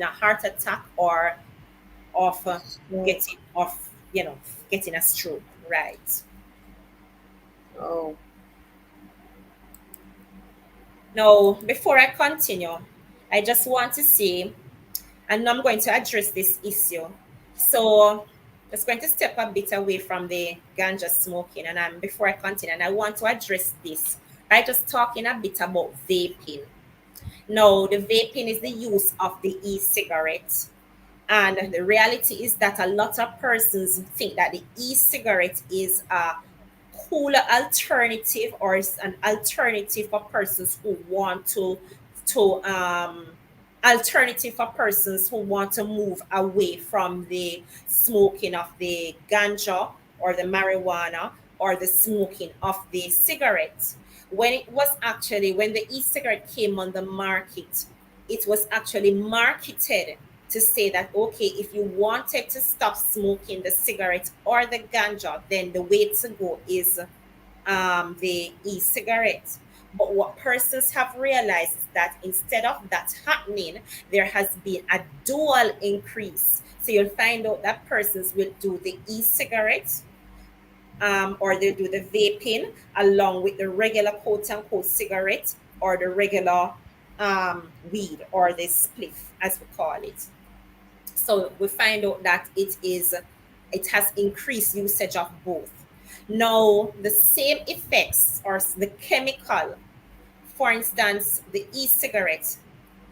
Speaker 3: heart attack or of
Speaker 1: Yeah.
Speaker 3: getting a stroke. Right.
Speaker 1: Oh.
Speaker 3: Now, before I continue, I just want to say, and I'm going to address this issue. So, just going to step a bit away from the ganja smoking, and before I continue, and I want to address this by just talking a bit about vaping. Now, the vaping is the use of the e-cigarette. And the reality is that a lot of persons think that the e-cigarette is a cooler alternative, or is an alternative for persons who want to alternative for persons who want to move away from the smoking of the ganja or the marijuana or the smoking of the cigarette. When it was actually, when the e-cigarette came on the market, it was actually marketed to say that okay, if you wanted to stop smoking the cigarette or the ganja, then the way to go is the e-cigarette. But what persons have realized is that instead of that happening, there has been a dual increase. So you'll find out that persons will do the e-cigarette, or they'll do the vaping along with the regular quote unquote cigarette or the regular weed or the spliff, as we call it. So we find out that it has increased usage of both. Now the same effects or the chemical, for instance, the e-cigarette,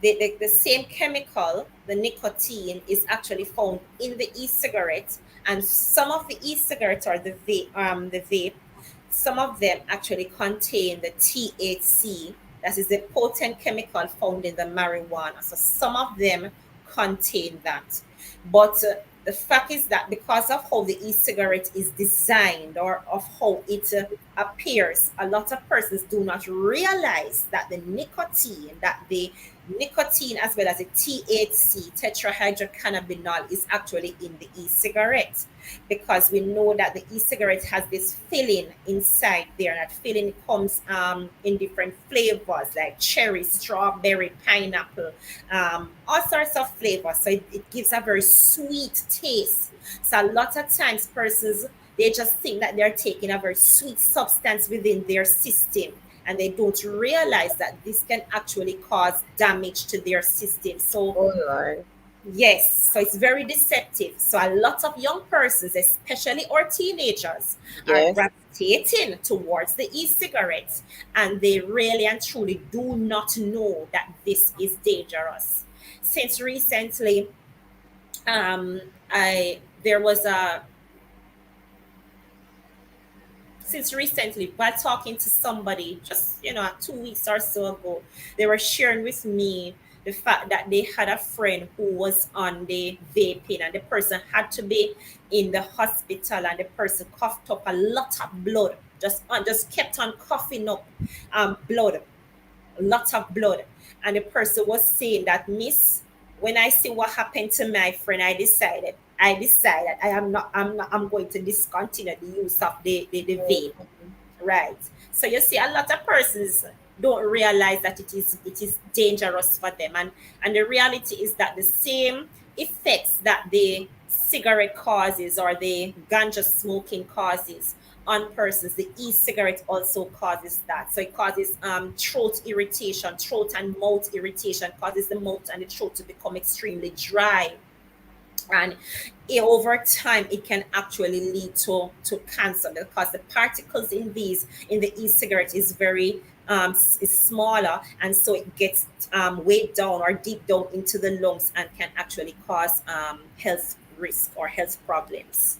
Speaker 3: the same chemical, the nicotine, is actually found in the e-cigarette, and some of the e-cigarettes or the vape, some of them actually contain the THC, that is the potent chemical found in the marijuana. So some of them contain that. But the fact is that because of how the e-cigarette is designed or of how it appears, a lot of persons do not realize that the nicotine as well as the THC, tetrahydrocannabinol, is actually in the e-cigarette, because we know that the e-cigarette has this filling inside there. That filling comes in different flavors like cherry, strawberry, pineapple, all sorts of flavors. So it gives a very sweet taste. So a lot of times persons, they just think that they're taking a very sweet substance within their system, and they don't realize that this can actually cause damage to their system. So
Speaker 1: Oh Lord.
Speaker 3: yes, so it's very deceptive. So a lot of young persons, especially our teenagers, are
Speaker 1: Yes.
Speaker 3: gravitating towards the e-cigarettes, and they really and truly do not know that this is dangerous. Since recently, I there was a since recently, while talking to somebody just 2 weeks or so ago, they were sharing with me the fact that they had a friend who was on the vaping, and the person had to be in the hospital, and the person coughed up a lot of blood, just kept on coughing up blood, lots of blood. And the person was saying that, Miss, when I see what happened to my friend, I decided I'm going to discontinue the use of the vape. Right. So you see, a lot of persons don't realize that it is dangerous for them, and the reality is that the same effects that the cigarette causes or the ganja smoking causes on persons, the e-cigarette also causes that. So it causes throat irritation, throat and mouth irritation, causes the mouth and the throat to become extremely dry, and over time it can actually lead to cancer, because the particles in the e-cigarette is very is smaller, and so it gets weighed down or deep down into the lungs and can actually cause health risk or health problems.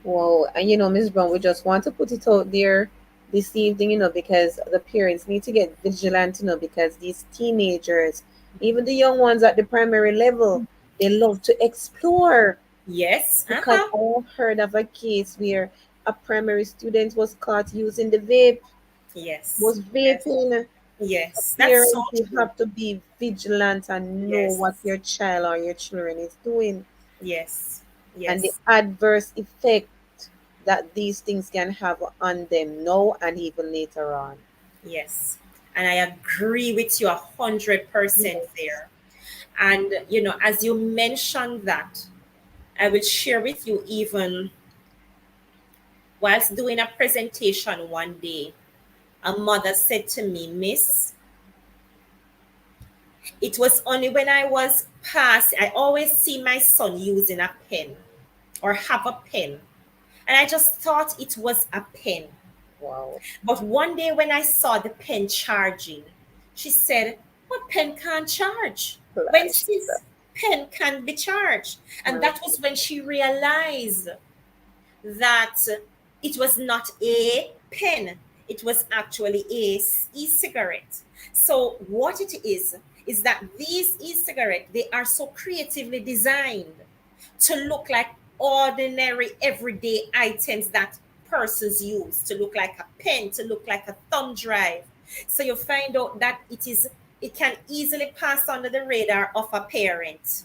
Speaker 1: Well, and Ms. Brown, we just want to put it out there this evening, because the parents need to get vigilant, because these teenagers, even the young ones at the primary level, they love to explore.
Speaker 3: Yes.
Speaker 1: Because I heard of a case where a primary student was caught using the vape,
Speaker 3: Yes.
Speaker 1: was
Speaker 3: Yes.
Speaker 1: vaping.
Speaker 3: Yes, that's so
Speaker 1: Parents, you
Speaker 3: true.
Speaker 1: have to be vigilant and know
Speaker 3: Yes.
Speaker 1: what your child or your children is doing,
Speaker 3: Yes.
Speaker 1: and the
Speaker 3: Yes.
Speaker 1: adverse effect that these things can have on them now and even later on.
Speaker 3: Yes. And I agree with you 100%
Speaker 1: Yes.
Speaker 3: there. And as you mentioned that, I will share with you, even whilst doing a presentation one day, a mother said to me, Miss, it was only when I was past, I always see my son using a pen or have a pen. And I just thought it was a pen.
Speaker 1: Wow.
Speaker 3: But one day when I saw the pen charging, she said, what pen can't charge? When
Speaker 1: Plus,
Speaker 3: this pen can be charged? And
Speaker 1: my
Speaker 3: that was when she realized that it was not a pen, it was actually a e-cigarette. So what it is that these e-cigarettes, they are so creatively designed to look like ordinary everyday items that persons use, to look like a pen, to look like a thumb drive. So you find out that it can easily pass under the radar of a parent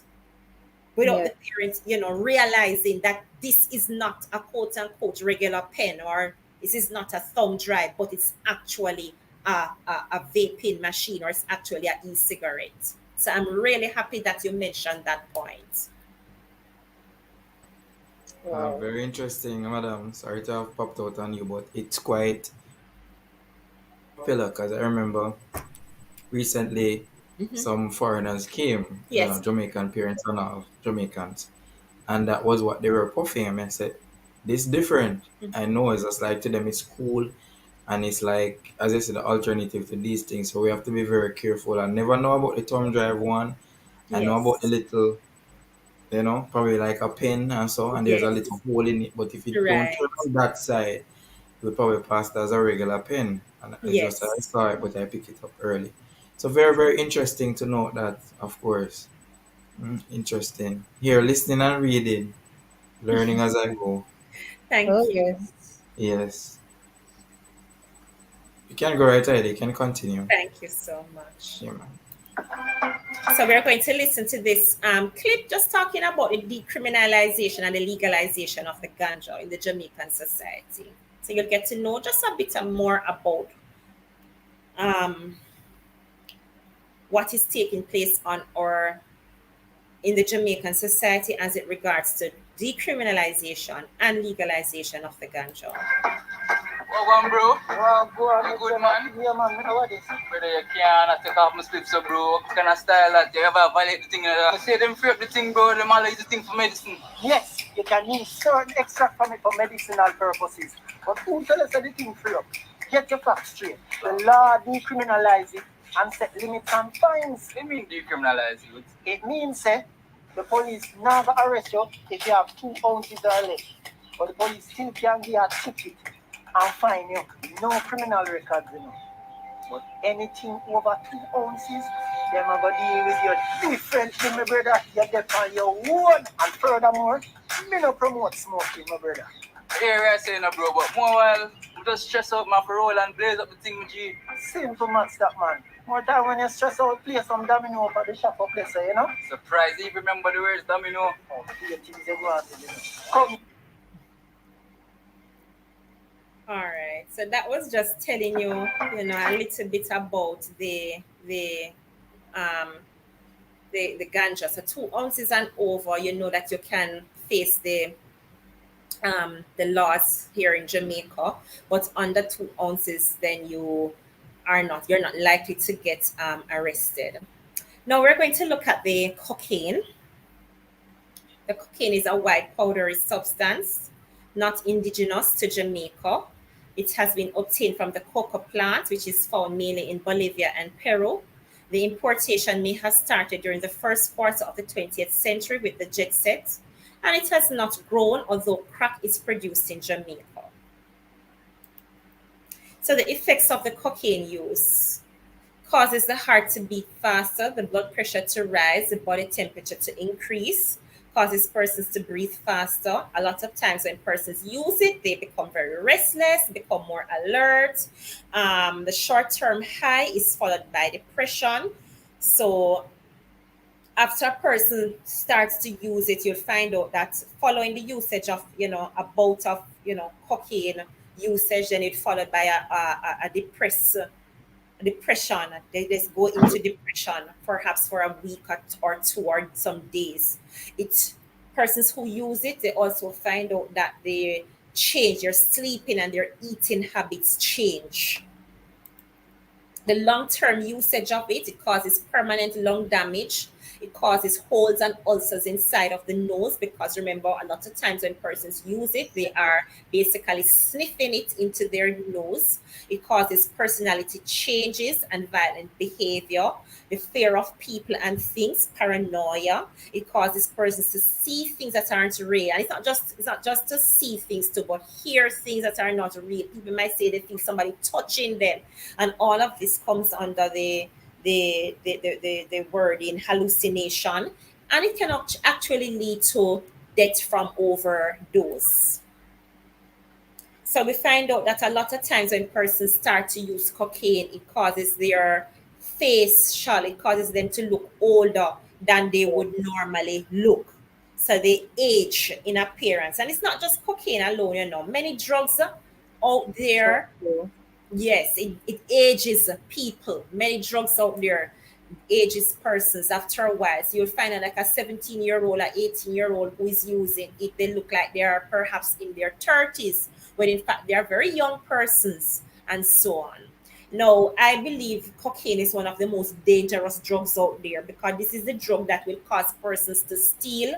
Speaker 3: without
Speaker 1: yeah,
Speaker 3: the parents, realizing that this is not a quote unquote regular pen, or this is not a thumb drive, but it's actually a vaping machine, or it's actually an e-cigarette. So I'm really happy that you mentioned that point.
Speaker 1: wow.
Speaker 2: Very interesting, madam. Sorry to have popped out on you, but it's quite popular because I remember recently
Speaker 3: Hmm.
Speaker 2: some foreigners came,
Speaker 3: Yes.
Speaker 2: Jamaican parents and all, Jamaicans, and that was what they were puffing. And I said, this different. I know it's just like to them it's cool, and it's like, as I said, the alternative to these things. So we have to be very careful. I never know about the thumb drive one. I know about the
Speaker 3: Yes.
Speaker 2: little, probably like a pen and so, and there's a
Speaker 3: Yes.
Speaker 2: little hole in it. But if it don't turn
Speaker 3: Right.
Speaker 2: on that side, it would probably pass as a regular pen. And I just, I
Speaker 3: Yes.
Speaker 2: saw it, but I picked it up early. So very, very interesting to note that, of course. Interesting. Here, listening and reading, learning as I go.
Speaker 1: Oh,
Speaker 3: Thank you.
Speaker 1: yes.
Speaker 2: Yes. You can go right ahead. You can continue.
Speaker 3: Thank you so much.
Speaker 2: Yeah, man.
Speaker 3: So we're going to listen to this clip just talking about the decriminalization and the legalization of the ganja in the Jamaican society. So you'll get to know just a bit more about um, what is taking place on our in the Jamaican society as it regards to decriminalization and legalization of the ganja.
Speaker 4: Well, one bro. Well, go on, you good man. Yeah, man. How are this? Brother, you can't take off my spliff, so bro. What kind of style that you ever violate the thing? I say them free up the thing, bro. Them all use the thing for medicine. Yes, you can use certain extract from it for medicinal purposes. But who tell us that the thing free up? Get your facts straight. The law decriminalize it and set limits and fines. What do you mean decriminalize it? It means, the police never arrest you if you have 2 ounces or less. But the police still can give you a ticket and fine you. No criminal records, you know. But anything over 2 ounces, them are going to deal with you differently, my brother. You get on your own. And furthermore, me no promote smoking, my brother. Here I say no, bro, but more while, we just stress out my parole and blaze up the thing with you. Simple maths, that man. More time when you stress out, play some domino up at the shop up there, you know? Surprise, you remember the words domino. Oh, the things you go on to do. Come.
Speaker 3: All right. So that was just telling you, a little bit about um the ganja. So 2 ounces and over, you know that you can face the laws here in Jamaica, but under 2 ounces, then you're not likely to get arrested. Now we're going to look at the cocaine. The cocaine is a white powdery substance, not indigenous to Jamaica. It has been obtained from the coca plant, which is found mainly in Bolivia and Peru. The importation may have started during the first quarter of the 20th century with the jet set, and it has not grown, although crack is produced in Jamaica. So the effects of the cocaine use causes the heart to beat faster, the blood pressure to rise, the body temperature to increase, causes persons to breathe faster. A lot of times when persons use it, they become very restless, become more alert. The short-term high is followed by depression. So after a person starts to use it, you'll find out that following the usage of, a bout of, cocaine usage, then it followed by a depression. They just go into depression perhaps for a week or two or some days. It Persons who use it, they also find out that they change their sleeping and their eating habits change. The long-term usage of it causes permanent lung damage. It causes holes and ulcers inside of the nose because remember, a lot of times when persons use it, they are basically sniffing it into their nose. It causes personality changes and violent behavior, the fear of people and things, paranoia. It causes persons to see things that aren't real. And it's not just to see things too, but hear things that are not real. People might say they feel somebody touching them, and all of this comes under the word in hallucination, and it can actually lead to death from overdose. So we find out that a lot of times when persons start to use cocaine, it causes their facial, it causes them to look older than they would normally look. So they age in appearance. And it's not just cocaine alone, many drugs out
Speaker 1: So
Speaker 3: there.
Speaker 1: true.
Speaker 3: Yes, it ages people. Many drugs out there ages persons after a while. So you'll find like a 17-year-old or 18-year-old who is using it, they look like they are perhaps in their 30s, when in fact they are very young persons, and so on. Now, I believe cocaine is one of the most dangerous drugs out there because this is the drug that will cause persons to steal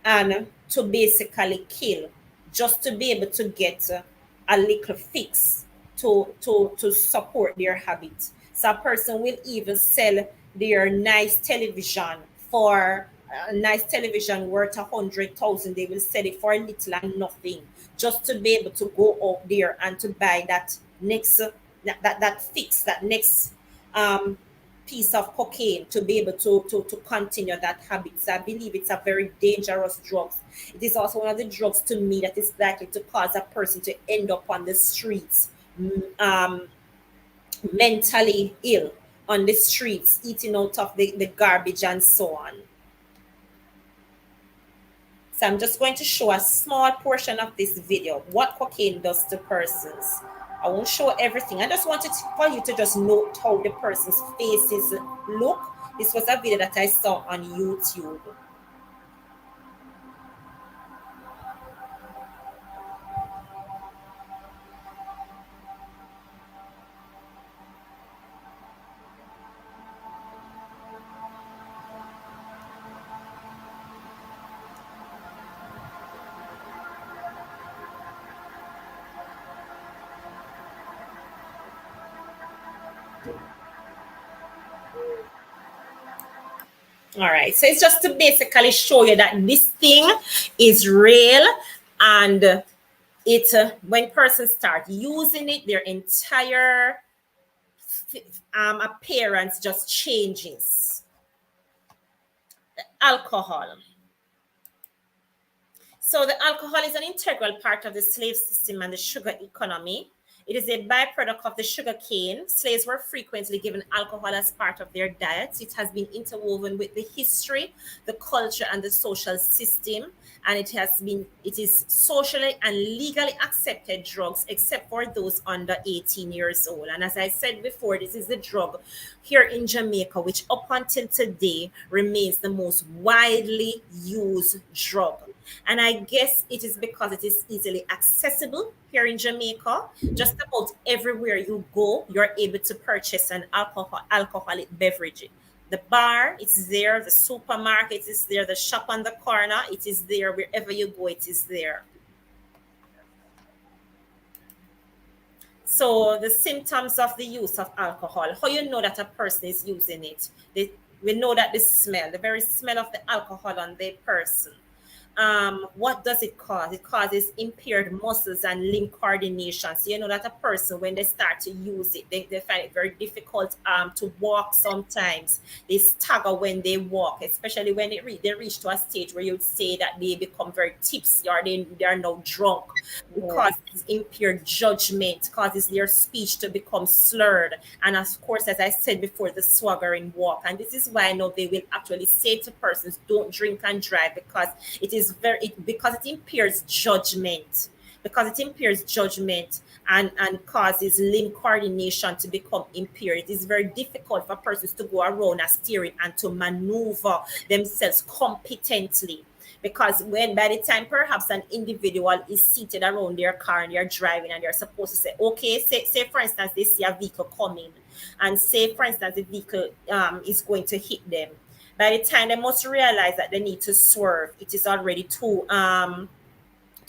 Speaker 3: and to basically kill just to be able to get a little fix to support their habit. So a person will even sell their nice television for a nice television worth 100,000. They will sell it for little and nothing just to be able to go out there and to buy that next that fix, that next um piece of cocaine to be able to continue that habit. So I believe it's a very dangerous drug. It is also one of the drugs to me that is likely to cause a person to end up on the streets, mentally ill on the streets, eating out of the garbage and so on. So I'm just going to show a small portion of this video, what cocaine does to persons. I won't show everything. I just wanted for you to just note how the person's faces look. This was a video that I saw on YouTube. All right, so it's just to basically show you that this thing is real, and it when persons start using it, their entire appearance just changes. Alcohol. So the alcohol is an integral part of the slave system and the sugar economy. It is a byproduct of the sugar cane. Slaves were frequently given alcohol as part of their diets. It has been interwoven with the history, the culture, and the social system. And it is socially and legally accepted drugs, except for those under 18 years old. And as I said before, this is the drug here in Jamaica, which up until today remains the most widely used drug. And I guess it is because it is easily accessible here in Jamaica. Just about everywhere you go, you're able to purchase an alcoholic beverage. The bar, it's there. The supermarket is there. The shop on the corner, it is there. Wherever you go, it is there. So the symptoms of the use of alcohol, how you know that a person is using it. We know that the smell, the very smell of the alcohol on the person. What does it cause? It causes impaired muscles and limb coordination. So you know that a person, when they start to use it, they find it very difficult to walk sometimes. They stagger when they walk, especially when they reach to a stage where you'd say that they become very tipsy or they are now drunk, because it's impaired judgment, causes their speech to become slurred. And of course, as I said before, the swaggering walk. And this is why I know they will actually say to persons, don't drink and drive, because because it impairs judgment, and causes limb coordination to become impaired. It is very difficult for persons to go around a steering and to maneuver themselves competently, because when by the time perhaps an individual is seated around their car and they're driving and they're supposed to say, okay, say for instance they see a vehicle coming, and say for instance the vehicle is going to hit them. By the time they must realize that they need to swerve, it is already too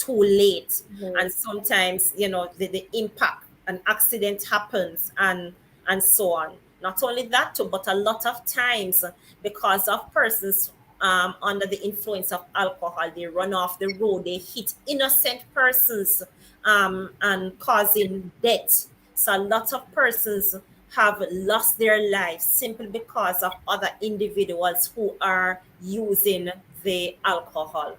Speaker 3: late. And sometimes, the impact, an accident happens, and so on. Not only that too, but a lot of times, because of persons under the influence of alcohol, they run off the road, they hit innocent persons, and causing death. So a lot of persons have lost their lives simply because of other individuals who are using the alcohol.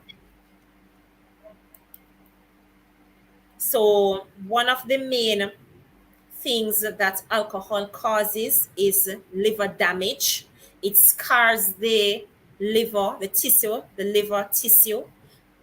Speaker 3: So one of the main things that alcohol causes is liver damage. It scars the liver tissue,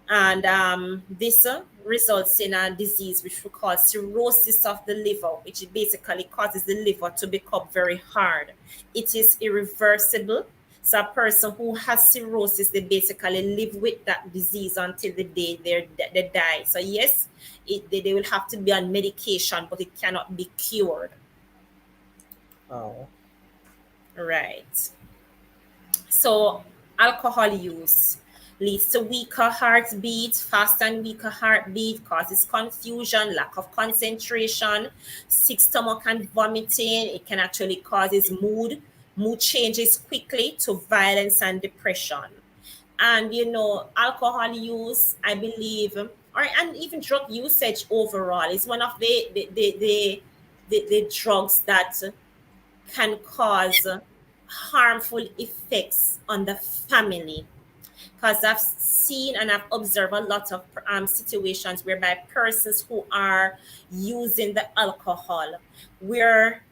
Speaker 3: and this results in a disease which we call cirrhosis of the liver, which basically causes the liver to become very hard. It is irreversible. So a person who has cirrhosis, they basically live with that disease until the day they die. So yes, they will have to be on medication, but it cannot be cured.
Speaker 1: Oh.
Speaker 3: Right. So alcohol use leads to weaker heartbeat, fast and weaker heartbeat, causes confusion, lack of concentration, sick stomach and vomiting. It can actually causes mood changes quickly to violence and depression. And alcohol use, I believe, and even drug usage overall is one of the drugs that can cause harmful effects on the family, because I've seen and I've observed a lot of situations whereby persons who are using the alcohol, where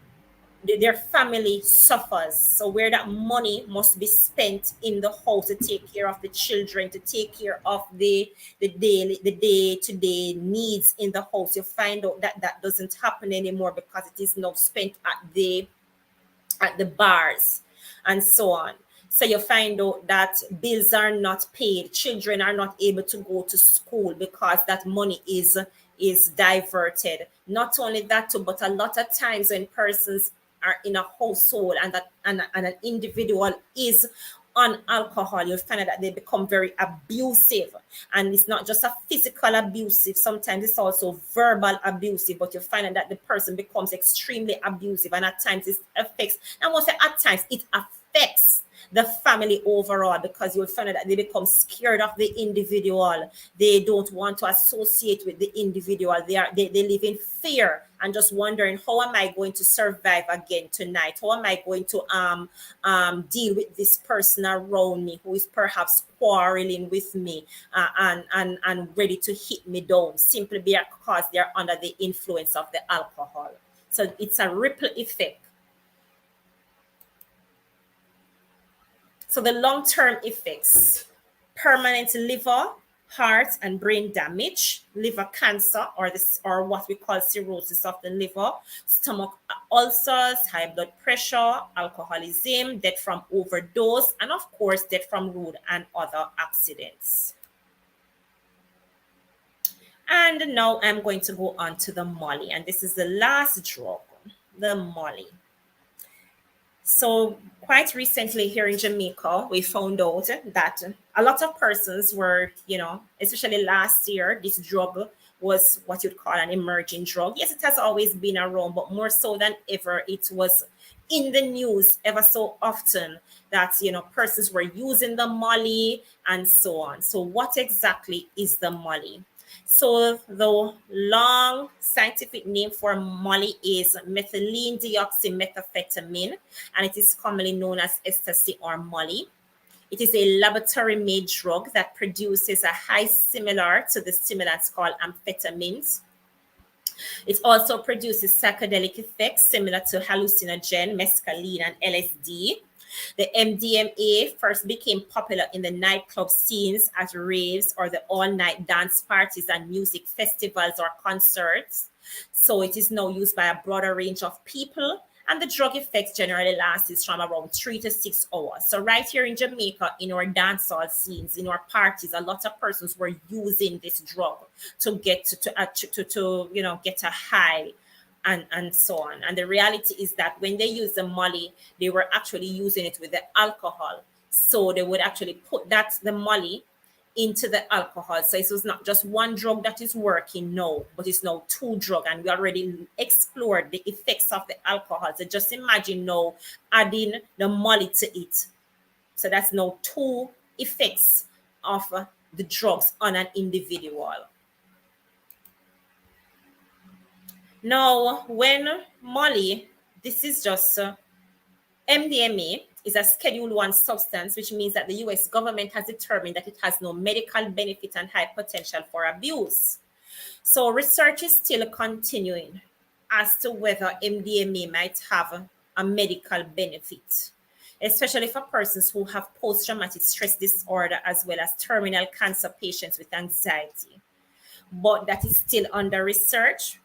Speaker 3: their family suffers. So where that money must be spent in the house to take care of the children, to take care of the day to day needs in the house, you find out that that doesn't happen anymore because it is now spent at the bars and so on. So you find out that bills are not paid, children are not able to go to school because that money is diverted. Not only that too, but a lot of times when persons are in a household and and an individual is on alcohol, you'll find out that they become very abusive. And it's not just a physical abusive, sometimes it's also verbal abusive, but you find out that the person becomes extremely abusive, and at times it affects, I won't say at times, it affects the family overall, because you'll find out that they become scared of the individual. They don't want to associate with the individual. They live in fear and just wondering, how am I going to survive again tonight? How am I going to deal with this person around me who is perhaps quarreling with me, and ready to hit me down simply because they're under the influence of the alcohol. So it's a ripple effect. So the long-term effects: permanent liver, heart, and brain damage, liver cancer, or what we call cirrhosis of the liver, stomach ulcers, high blood pressure, alcoholism, death from overdose, and of course, death from road and other accidents. And now I'm going to go on to the Molly, and this is the last drug, the Molly. So, quite recently here in Jamaica, we found out that a lot of persons were, especially last year, this drug was what you'd call an emerging drug. Yes, it has always been around, but more so than ever, it was in the news ever so often that, persons were using the Molly and so on. So, what exactly is the Molly? So the long scientific name for Molly is methylene deoxymethamphetamine, and it is commonly known as ecstasy or Molly. It is a laboratory-made drug that produces a high similar to the stimulants called amphetamines. It also produces psychedelic effects similar to hallucinogen, mescaline, and LSD. The MDMA first became popular in the nightclub scenes at raves or the all-night dance parties and music festivals or concerts. So it is now used by a broader range of people, and the drug effects generally lasts from around 3 to 6 hours. So right here in Jamaica, in our dancehall scenes, in our parties, a lot of persons were using this drug to get to get a high and so on. And the reality is that when they use the Molly, they were actually using it with the alcohol. So they would actually put the Molly into the alcohol. So it was not just one drug that is working, no, but it's now two drugs. And we already explored the effects of the alcohol. So just imagine now adding the Molly to it. So that's now two effects of the drugs on an individual. Now, when Molly, this is just MDMA is a Schedule 1 substance, which means that the US government has determined that it has no medical benefit and high potential for abuse. So research is still continuing as to whether MDMA might have a medical benefit, especially for persons who have post-traumatic stress disorder as well as terminal cancer patients with anxiety. But that is still under research,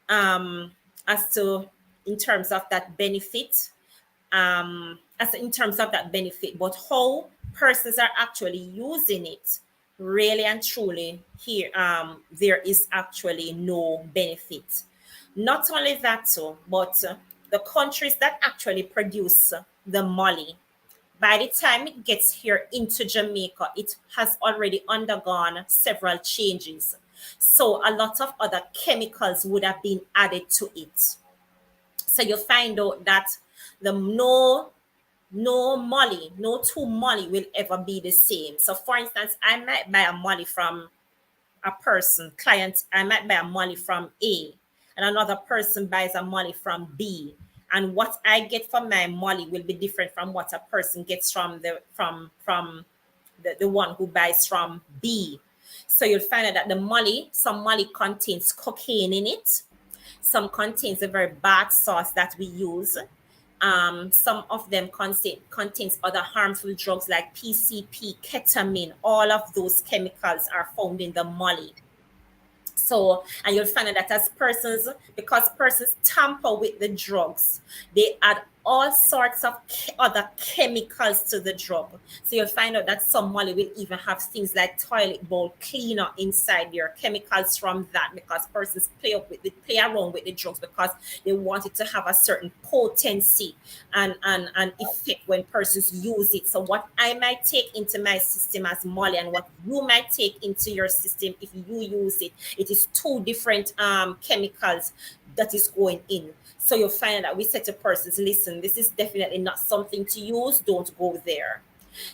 Speaker 3: as to in terms of that benefit, as in terms of that benefit, but how persons are actually using it, really and truly, here there is actually no benefit. Not only that, so but the countries that actually produce the Molly, by the time it gets here into Jamaica, it has already undergone several changes. So a lot of other chemicals would have been added to it. So you find out that the no Molly, no two Molly will ever be the same. So for instance, I might buy a Molly from a person, client, I might buy a Molly from A, and another person buys a Molly from B. and what I get from my Molly will be different from what a person gets from the one who buys from B. So you'll find out that some Molly contains cocaine in it. Some contains the very bad sauce that we use. Some of them contains other harmful drugs like PCP, ketamine. All of those chemicals are found in the Molly. So, and you'll find out that as persons, because persons tamper with the drugs, they add all sorts of other chemicals to the drug. So you'll find out that some Molly will even have things like toilet bowl cleaner inside there, chemicals from that, because persons play around with the drugs because they want it to have a certain potency and effect when persons use it. So what I might take into my system as Molly and what you might take into your system if you use it, it is two different chemicals that is going in. So you'll find that we say to persons, listen, this is definitely not something to use. Don't go there.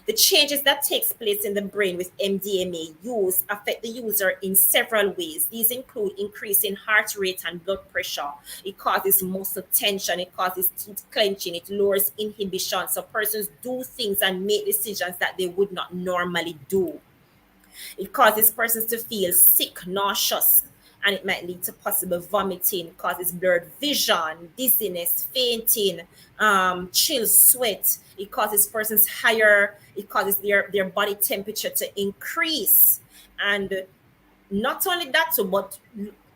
Speaker 3: The changes that takes place in the brain with MDMA use affect the user in several ways. These include increasing heart rate and blood pressure. It causes muscle tension. It causes teeth clenching. It lowers inhibition. So persons do things and make decisions that they would not normally do. It causes persons to feel sick, nauseous, and it might lead to possible vomiting, causes blurred vision, dizziness, fainting, chills, sweat. It causes persons higher, it causes their body temperature to increase. And not only that, too, but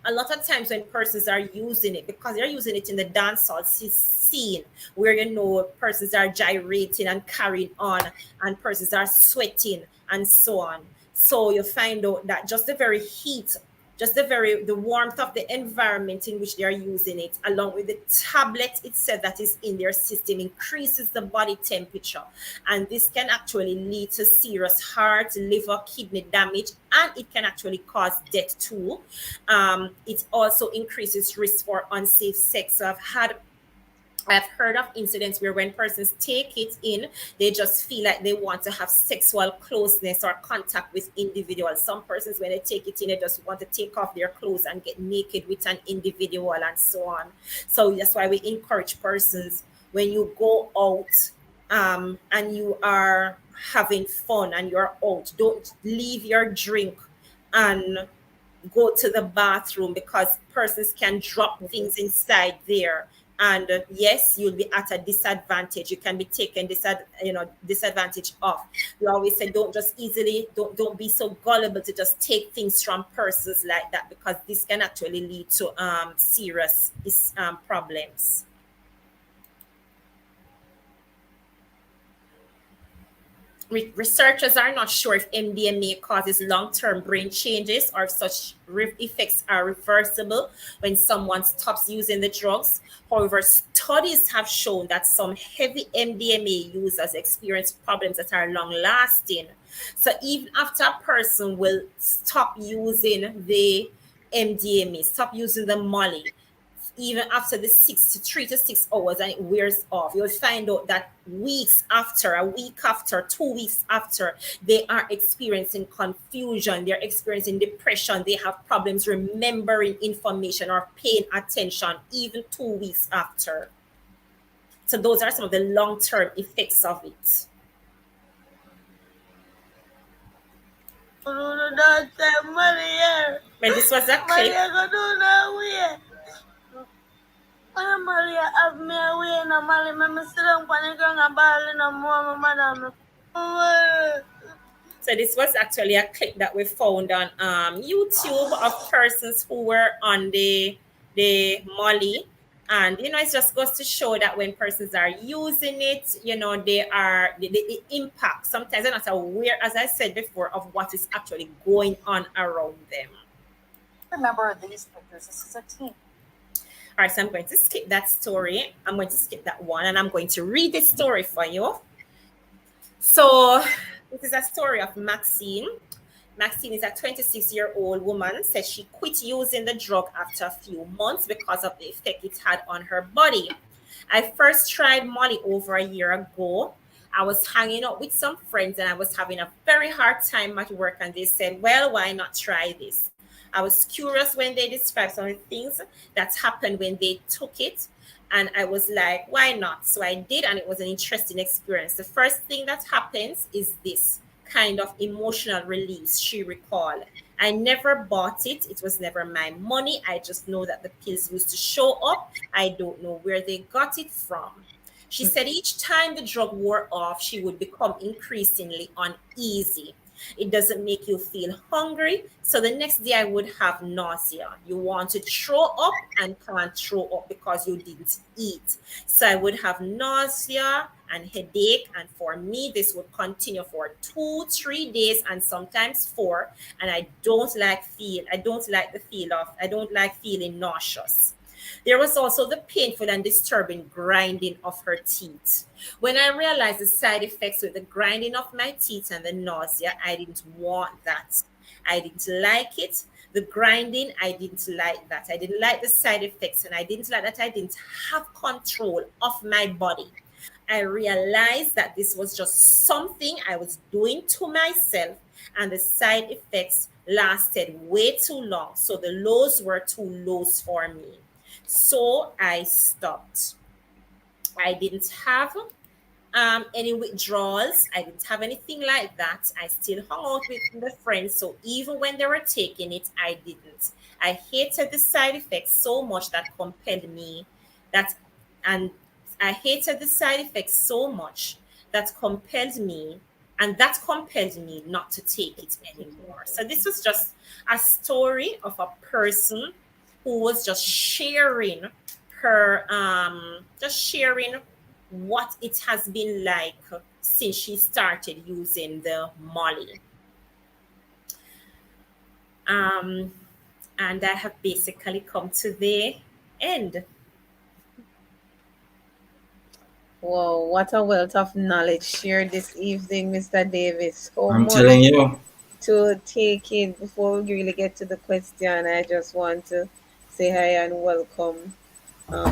Speaker 3: a lot of times when persons are using it, because they're using it in the dancehall scene, where persons are gyrating and carrying on, and persons are sweating and so on. So you find out that just the very heat, just the warmth of the environment in which they are using it, along with the tablet itself that is in their system, increases the body temperature, and this can actually lead to serious heart, liver, kidney damage, and it can actually cause death too. It also increases risk for unsafe sex. So I've heard of incidents where when persons take it in, they just feel like they want to have sexual closeness or contact with individuals. Some persons, when they take it in, they just want to take off their clothes and get naked with an individual and so on. So that's why we encourage persons, when you go out and you are having fun and you're out, don't leave your drink and go to the bathroom, because persons can drop things inside there, and yes, you'll be at a disadvantage. You can be taken disadvantage of. We always say, don't be so gullible to just take things from persons like that, because this can actually lead to serious problems. Researchers are not sure if MDMA causes long-term brain changes or if such effects are reversible when someone stops using the drugs. However, studies have shown that some heavy MDMA users experience problems that are long-lasting. So even after a person will stop using the MDMA, stop using the Molly, even after the 3 to 6 hours, and it wears off, you'll find out that weeks after, a week after, 2 weeks after, they are experiencing confusion, they're experiencing depression, they have problems remembering information or paying attention even 2 weeks after. So those are some of the long-term effects of it. Well, this was a clip.
Speaker 5: Maria have me away na mali me sit down panicking a ball no more madam.
Speaker 3: So this was actually a clip that we found on YouTube of persons who were on the Molly. And it just goes to show that when persons are using it, the impact. Sometimes they're not aware, as I said before, of what is actually going on around them.
Speaker 5: Remember these pictures. This is a team.
Speaker 3: All right, so I'm going to skip that story. I'm going to skip that one, and I'm going to read the story for you. So this is a story of Maxine. Maxine is a 26-year-old woman. Says she quit using the drug after a few months because of the effect it had on her body. I first tried Molly over a year ago. I was hanging out with some friends and I was having a very hard time at work, and they said, well, why not try this? I was curious when they described some of the things that happened when they took it, And I was like, why not? So I did, and it was an interesting experience. The first thing that happens is this kind of emotional release, she recalled. I never bought it. It was never my money. I just know that the pills used to show up. I don't know where they got it from. She said each time the drug wore off, she would become increasingly uneasy. It doesn't make you feel hungry. So the next day, I would have nausea. You want to throw up and can't throw up because you didn't eat. So I would have nausea and headache. And for me, this would continue for 2, 3 days and sometimes 4. And I don't like feeling nauseous. There was also the painful and disturbing grinding of her teeth. When I realized the side effects with the grinding of my teeth and the nausea, I didn't want that. I didn't like it. The grinding, I didn't like that. I didn't like the side effects, and I didn't like that I didn't have control of my body. I realized that this was just something I was doing to myself, and the side effects lasted way too long. So the lows were too lows for me. So I stopped. I didn't have any withdrawals. I didn't have anything like that. I still hung out with the friends. So even when they were taking it, I didn't. I hated the side effects so much that, and I hated the side effects so much that compelled me, and that compelled me not to take it anymore. So this was just a story of a person who was just sharing what it has been like since she started using the Molly. Um, and I have basically come to the end.
Speaker 1: Wow, what a wealth of knowledge shared this evening, Mr. Davis. So
Speaker 2: I'm
Speaker 1: much
Speaker 2: telling you.
Speaker 1: to take in before we really get to the question. I just want to say hi and welcome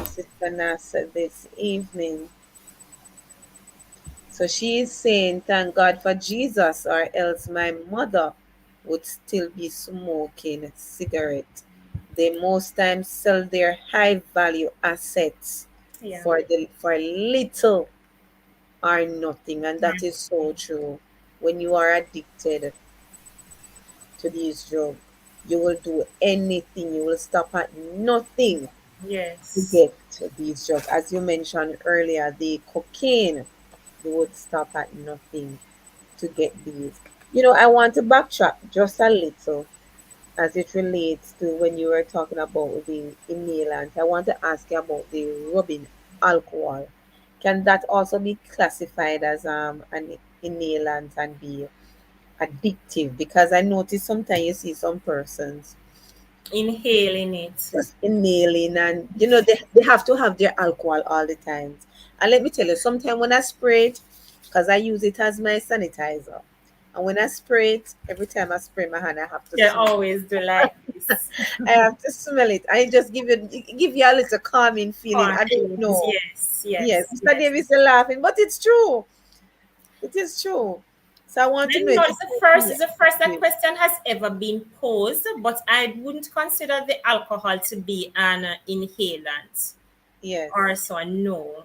Speaker 1: Sister Nasa this evening. So she is saying, thank God for Jesus, or else my mother would still be smoking cigarette. They most times sell their high value assets
Speaker 3: Yeah.
Speaker 1: for little or nothing, and that is so true. When you are addicted to these drugs, you will do anything. You will stop at nothing to
Speaker 3: Yes.
Speaker 1: get to these drugs. As you mentioned earlier, the cocaine, you would stop at nothing to get these. I want to backtrack just a little as it relates to when you were talking about the inhalant. I want to ask you about the rubbing alcohol. Can that also be classified as an inhalant and be addictive? Because I notice sometimes you see some persons
Speaker 3: Inhaling it.
Speaker 1: just inhaling, and they have to have their alcohol all the time. And let me tell you, sometimes when I spray it, because I use it as my sanitizer, and when I spray it, every time I spray my hand, I have to
Speaker 3: They
Speaker 1: smell.
Speaker 3: always do like this.
Speaker 1: I have to smell it. I just give you a little calming feeling. I don't
Speaker 3: Confidence.
Speaker 1: know.
Speaker 3: Yes,
Speaker 1: Yes,
Speaker 3: yes,
Speaker 1: Mr.
Speaker 3: yes.
Speaker 1: Davis is laughing, but it's true. It is true. So I want to
Speaker 3: I
Speaker 1: know
Speaker 3: know
Speaker 1: if
Speaker 3: it's
Speaker 1: it's
Speaker 3: the
Speaker 1: going to
Speaker 3: first.
Speaker 1: be
Speaker 3: It's the first that
Speaker 1: addictive.
Speaker 3: question has ever been posed, but I wouldn't consider the alcohol to be an inhalant.
Speaker 1: Yes.
Speaker 3: Or so no.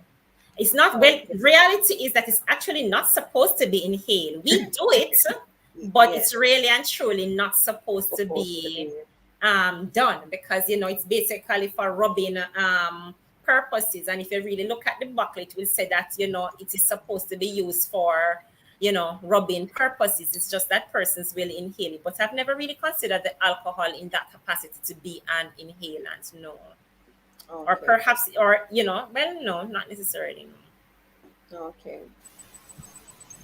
Speaker 3: It's not. Well,
Speaker 1: Okay.
Speaker 3: reality is that it's actually not supposed to be inhaled. We do it, but
Speaker 1: Yes.
Speaker 3: it's really and truly not supposed to
Speaker 1: Supposed to
Speaker 3: be
Speaker 1: be.
Speaker 3: done, because it's basically for rubbing purposes. And if you really look at the booklet, it will say that it is supposed to be used for rubbing purposes. It's just that persons will inhale it, but I've never really considered the alcohol in that capacity to be an inhalant. No. Or
Speaker 1: Okay.
Speaker 3: perhaps, or well, no, not necessarily. No.
Speaker 1: Okay.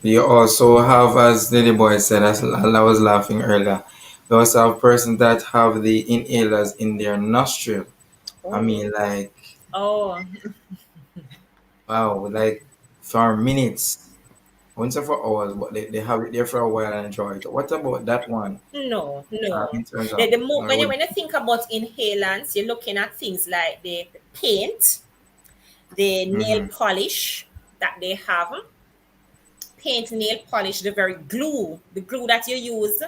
Speaker 2: You also have, as Lady Boy said, as I was laughing earlier, you also have persons that have the inhalers in their nostril. I
Speaker 1: Oh.
Speaker 2: mean, like,
Speaker 3: Oh,
Speaker 2: wow, like for minutes, once for hours, but they have it there for a while and enjoy it. What about that one?
Speaker 3: no, no.
Speaker 2: In terms
Speaker 3: The,
Speaker 2: of,
Speaker 3: the mo-
Speaker 2: I would,
Speaker 3: when you think about inhalants, you're looking at things like the paint, the nail
Speaker 2: mm-hmm,
Speaker 3: polish that they have, paint, nail polish, the glue that you use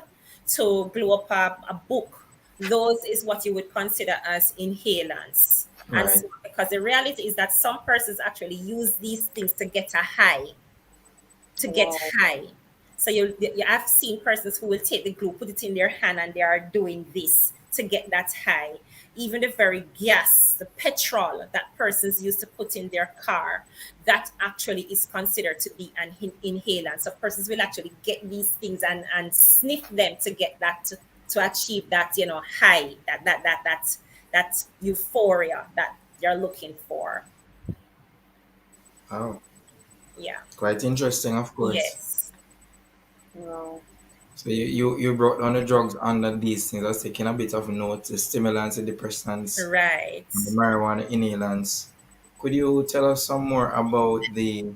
Speaker 3: to glue up a book. Those is what you would consider as inhalants. And
Speaker 2: right.
Speaker 3: so because the reality is that some persons actually use these things to get a high, to get
Speaker 1: Wow.
Speaker 3: high. So you have seen persons who will take the glue, put it in their hand, and they are doing this to get that high. Even the very gas, the petrol that persons used to put in their car, that actually is considered to be an inhalant. So persons will actually get these things and sniff them to get that to achieve that high, that euphoria that you're looking for.
Speaker 2: Oh,
Speaker 3: Yeah.
Speaker 2: quite interesting, of course.
Speaker 3: Yes.
Speaker 1: Wow.
Speaker 2: So you brought down the drugs under these things. I was taking a bit of note, the stimulants, the depressants,
Speaker 3: Right.
Speaker 2: and the marijuana inhalants. Could you tell us some more about the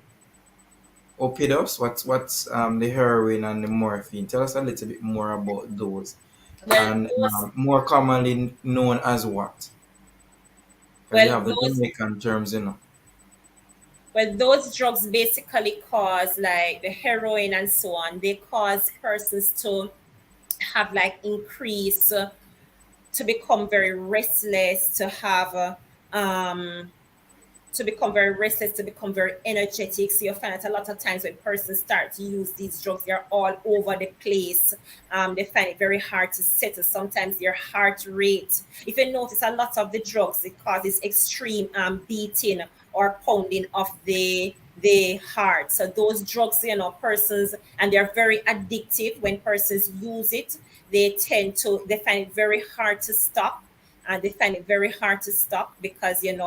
Speaker 2: opiates? What's the heroin and the morphine? Tell us a little bit more about those,
Speaker 3: Well,
Speaker 2: and
Speaker 3: those
Speaker 2: more commonly known as what? Because you
Speaker 3: well
Speaker 2: have the
Speaker 3: those
Speaker 2: Jamaican terms, you know.
Speaker 3: those drugs basically cause like the heroin and so on. They cause persons to have like increase, to become very restless, um to become very restless, to become very energetic. So you find that a lot of times when persons start to use these drugs, they're all over the place. They find it very hard to settle. Sometimes their heart rate. If you notice, a lot of the drugs, it causes extreme beating or pounding of the heart. So those drugs, persons, and they're very addictive. When persons use it, they find it very hard to stop, and they find it very hard to stop because it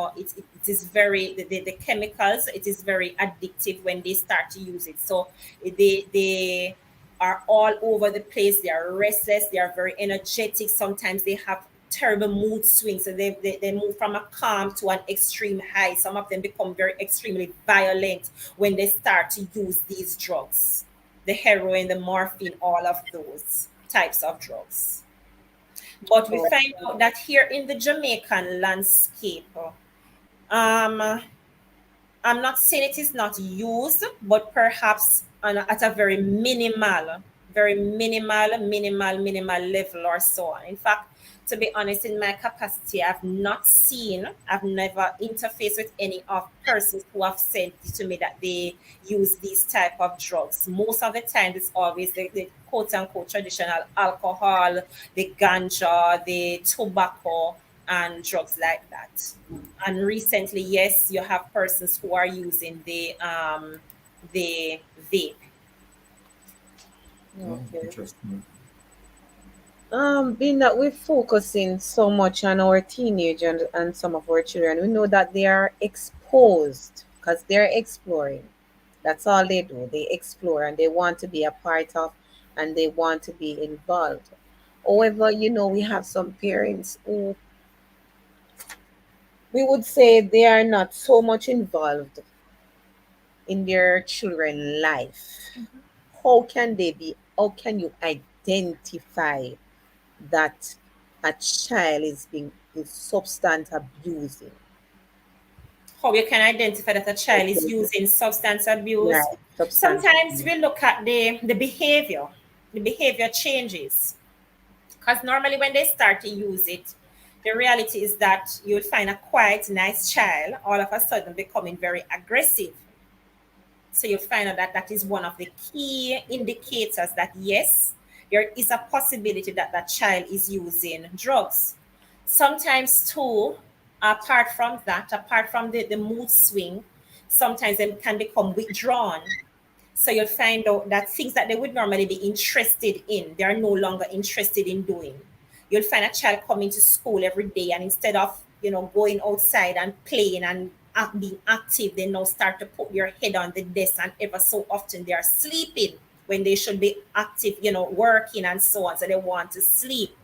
Speaker 3: is very the chemicals, it is very addictive when they start to use it. So they are all over the place, they are restless, they are very energetic. Sometimes they have terrible mood swings, so they move from a calm to an extreme high. Some of them become very extremely violent when they start to use these drugs, the heroin, the morphine, all of those types of drugs. But we
Speaker 1: Oh,
Speaker 3: find out that here in the Jamaican landscape, um, I'm not saying it is not used, but perhaps at a very minimal level or so on. In fact, to be honest, in my capacity, I've never interfaced with any of persons who have said to me that they use these type of drugs. Most of the time, it's always the quote unquote traditional alcohol, the ganja, the tobacco, and drugs like that. And recently, yes, you have persons who are using the vape.
Speaker 2: Oh,
Speaker 1: okay.
Speaker 2: interesting.
Speaker 1: Being that we're focusing so much on our teenage and some of our children, we know that they are exposed because they're exploring. That's all they do. They explore and they want to be a part of and they want to be involved. However, we have some parents who we would say they are not so much involved in their children life. How can you identify that a child is substance abusing?
Speaker 3: How you can identify that a child is
Speaker 1: Okay.
Speaker 3: using substance abuse?
Speaker 1: Right, substance
Speaker 3: Sometimes
Speaker 1: abuse.
Speaker 3: we look at the behavior changes. Because normally when they start to use it, the reality is that you'll find a quiet, nice child all of a sudden becoming very aggressive. So you'll find out that that is one of the key indicators that yes, there is a possibility that that child is using drugs. Sometimes too, apart from the mood swing, sometimes they can become withdrawn. So you'll find out that things that they would normally be interested in, they are no longer interested in doing. You'll find a child coming to school every day, and instead of going outside and playing and being active, they now start to put their head on the desk, and ever so often they are sleeping when they should be active, working and so on. So they want to sleep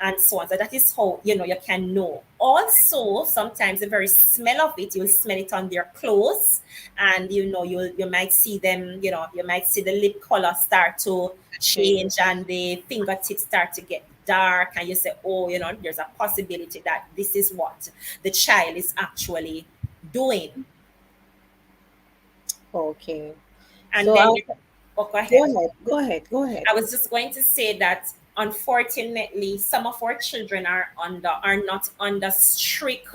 Speaker 3: and so on. So that is how you can know. Also, sometimes the very smell of it, you'll smell it on their clothes, and you might see them. You might see the lip color start to change, and the fingertips start to get dark, and you say, oh, there's a possibility that this is what the child is actually doing.
Speaker 1: Okay.
Speaker 3: And
Speaker 1: So
Speaker 3: then
Speaker 1: I'll
Speaker 3: you, oh, go
Speaker 1: go
Speaker 3: ahead.
Speaker 1: ahead. Go ahead. Go ahead.
Speaker 3: I was just going to say that unfortunately, some of our children are not under strict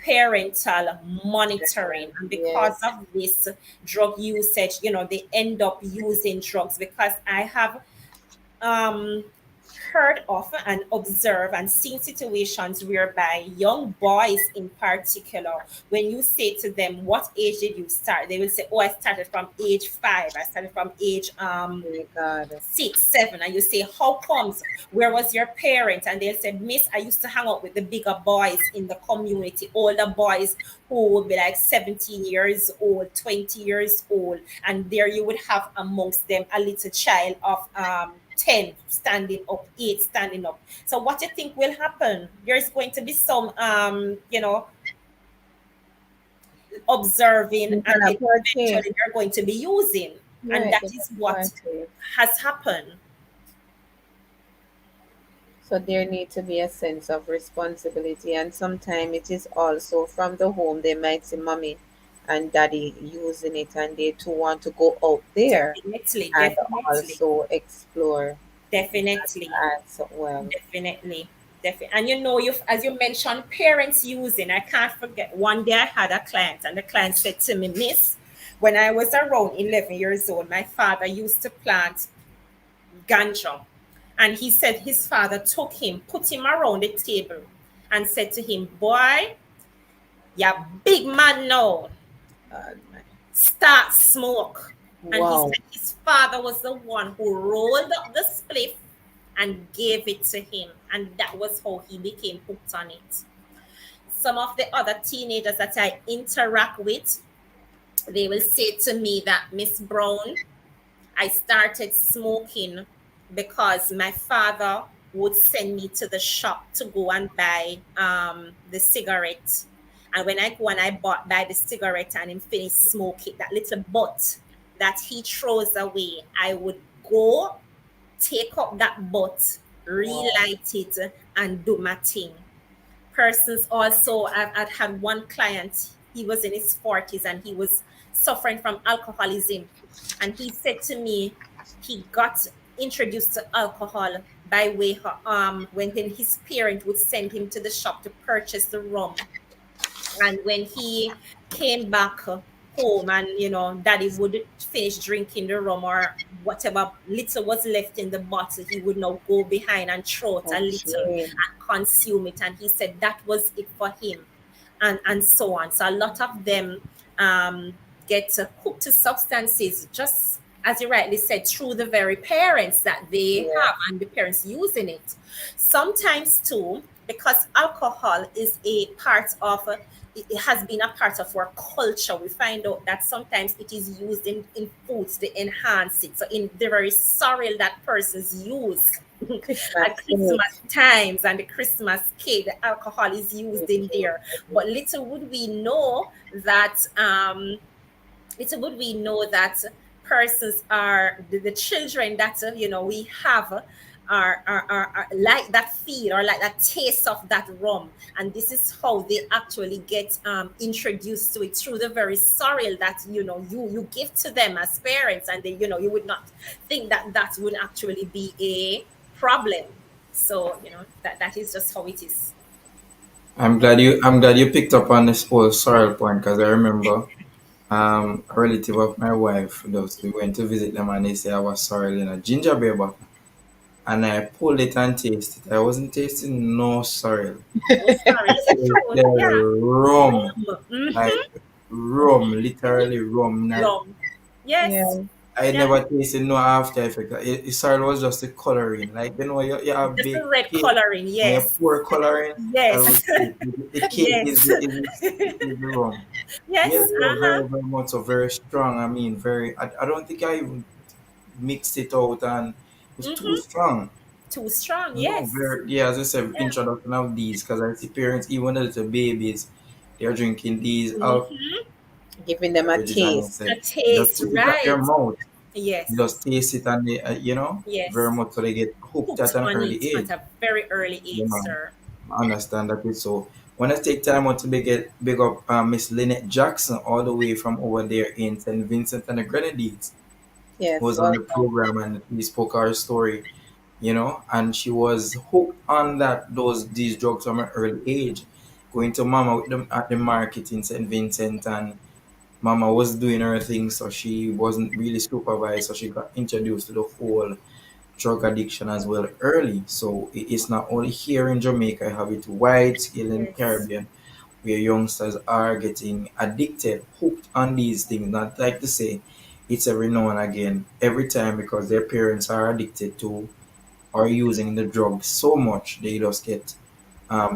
Speaker 3: parental monitoring. And because
Speaker 1: Yes.
Speaker 3: of this drug usage, they end up using drugs. Because I have um, heard of and observed and seen situations whereby young boys in particular, when you say to them, what age did you start? They will say, oh, I started from age 5, I started from age
Speaker 1: Oh my God.
Speaker 3: 6, 7. And you say, how comes? Where was your parent? And they said, Miss, I used to hang out with the bigger boys in the community, older boys who would be like 17 years old, 20 years old. And there you would have amongst them a little child of 10 standing up, 8 standing up. So what do you think will happen? There's going to be some observing,
Speaker 1: They're
Speaker 3: and
Speaker 1: gonna
Speaker 3: then
Speaker 1: partake.
Speaker 3: eventually they're going to be using. And
Speaker 1: Right,
Speaker 3: that
Speaker 1: they're
Speaker 3: is
Speaker 1: gonna
Speaker 3: what
Speaker 1: partake.
Speaker 3: has happened.
Speaker 1: So there need to be a sense of responsibility, and sometimes it is also from the home. They might see mommy and daddy using it, and they too want to go out there
Speaker 3: Definitely,
Speaker 1: and
Speaker 3: definitely,
Speaker 1: also explore
Speaker 3: definitely,
Speaker 1: as well.
Speaker 3: definitely, definitely. And you've as you mentioned, parents using. I can't forget. One day I had a client, and the client said to me, Miss, when I was around 11 years old, my father used to plant ganja. And he said his father took him, put him around the table, and said to him, boy, you're big man now.
Speaker 1: My,
Speaker 3: Start smoke. And he
Speaker 1: wow.
Speaker 3: said his father was the one who rolled up the spliff and gave it to him. And that was how he became hooked on it. Some of the other teenagers that I interact with, they will say to me that, Miss Brown, I started smoking because my father would send me to the shop to go and buy the cigarette. And when I go and I buy the cigarette and him finish smoke it, that little butt that he throws away, I would go take up that butt,
Speaker 1: Wow.
Speaker 3: relight it, and do my thing. Persons also, I've had one client, he was in his 40s and he was suffering from alcoholism. And he said to me, he got introduced to alcohol by way of, when his parent would send him to the shop to purchase the rum. And when he came back home, and daddy would finish drinking the rum or whatever little was left in the bottle, he would now go behind and throw it a little
Speaker 1: Okay.
Speaker 3: and consume it. And he said that was it for him, and so on. So a lot of them get hooked to substances, just as you rightly said, through the very parents that they
Speaker 1: Yeah.
Speaker 3: have and the parents using it. Sometimes too, because alcohol is a part of it has been a part of our culture. We find out that sometimes it is used in foods to enhance it. So in the very cereal that persons use at
Speaker 1: Christmas
Speaker 3: Christmas
Speaker 1: cake.
Speaker 3: times and the Christmas cake, the alcohol is used in there. But little would we know that persons are the children that we have are like that feel or like that taste of that rum, and this is how they actually get introduced to it through the very cereal that you give to them as parents, and they you would not think that that would actually be a problem. So that is just how it is.
Speaker 2: I'm glad you picked up on this whole sorrel point because I remember a relative of my wife, those we went to visit them and they say I was sorrel in a ginger beer bottle. And I pulled it and tasted it. I wasn't tasting no sorrel.
Speaker 3: Oh, sorry, is it true?
Speaker 2: The
Speaker 3: Yeah.
Speaker 2: rum,
Speaker 3: Rum.
Speaker 2: like
Speaker 3: Mm-hmm.
Speaker 2: rum, literally rum.
Speaker 3: Rum. Yes.
Speaker 1: Yeah.
Speaker 2: I
Speaker 3: Yeah.
Speaker 2: never tasted no after effect. Sorrel was just the coloring. Like, you have
Speaker 3: Just the
Speaker 2: baked
Speaker 3: red
Speaker 2: cake
Speaker 3: coloring.
Speaker 2: and you
Speaker 3: Yes.
Speaker 2: pour coloring. That
Speaker 3: Yes.
Speaker 2: was it. The cake
Speaker 3: Yes.
Speaker 2: is the rum. Yes,
Speaker 3: Yes.
Speaker 2: they were
Speaker 3: Uh-huh.
Speaker 2: very, very much so very strong. I mean, I don't think I even mixed it out and it was too
Speaker 3: Mm-hmm.
Speaker 2: strong.
Speaker 3: Too strong.
Speaker 2: No,
Speaker 3: Yes.
Speaker 2: very, yeah, as I said,
Speaker 3: Yeah.
Speaker 2: introduction of these because I see parents, even the little babies, they're drinking these alcohol
Speaker 3: Mm-hmm.
Speaker 1: Giving them a
Speaker 2: beverages and it's
Speaker 1: taste.
Speaker 3: A
Speaker 2: you just
Speaker 3: taste,
Speaker 2: put it at their
Speaker 3: right?
Speaker 2: mouth. You
Speaker 3: Yes.
Speaker 2: just taste it and they, very
Speaker 3: Yes.
Speaker 2: much so they get hooked
Speaker 3: Hooked
Speaker 2: at an
Speaker 3: on
Speaker 2: early
Speaker 3: it
Speaker 2: age.
Speaker 3: at a very early
Speaker 2: You
Speaker 3: age,
Speaker 2: know,
Speaker 3: sir.
Speaker 2: I understand that it's so. When I take time out to big up Miss Lynette Jackson all the way from over there in St. Vincent and the Grenadines
Speaker 1: Yes,
Speaker 2: was on the
Speaker 1: welcome.
Speaker 2: program and we spoke our story, and she was hooked on these drugs from an early age. going to Mama with them at the market in St. Vincent, and Mama was doing her thing, so she wasn't really supervised, so she got introduced to the whole drug addiction as well early. So it's not only here in Jamaica, I have it wide scale in the
Speaker 3: Yes.
Speaker 2: Caribbean where youngsters are getting addicted, hooked on these things. Not like to say it's every now and again, every time because their parents are addicted to or using the drugs so much, they just get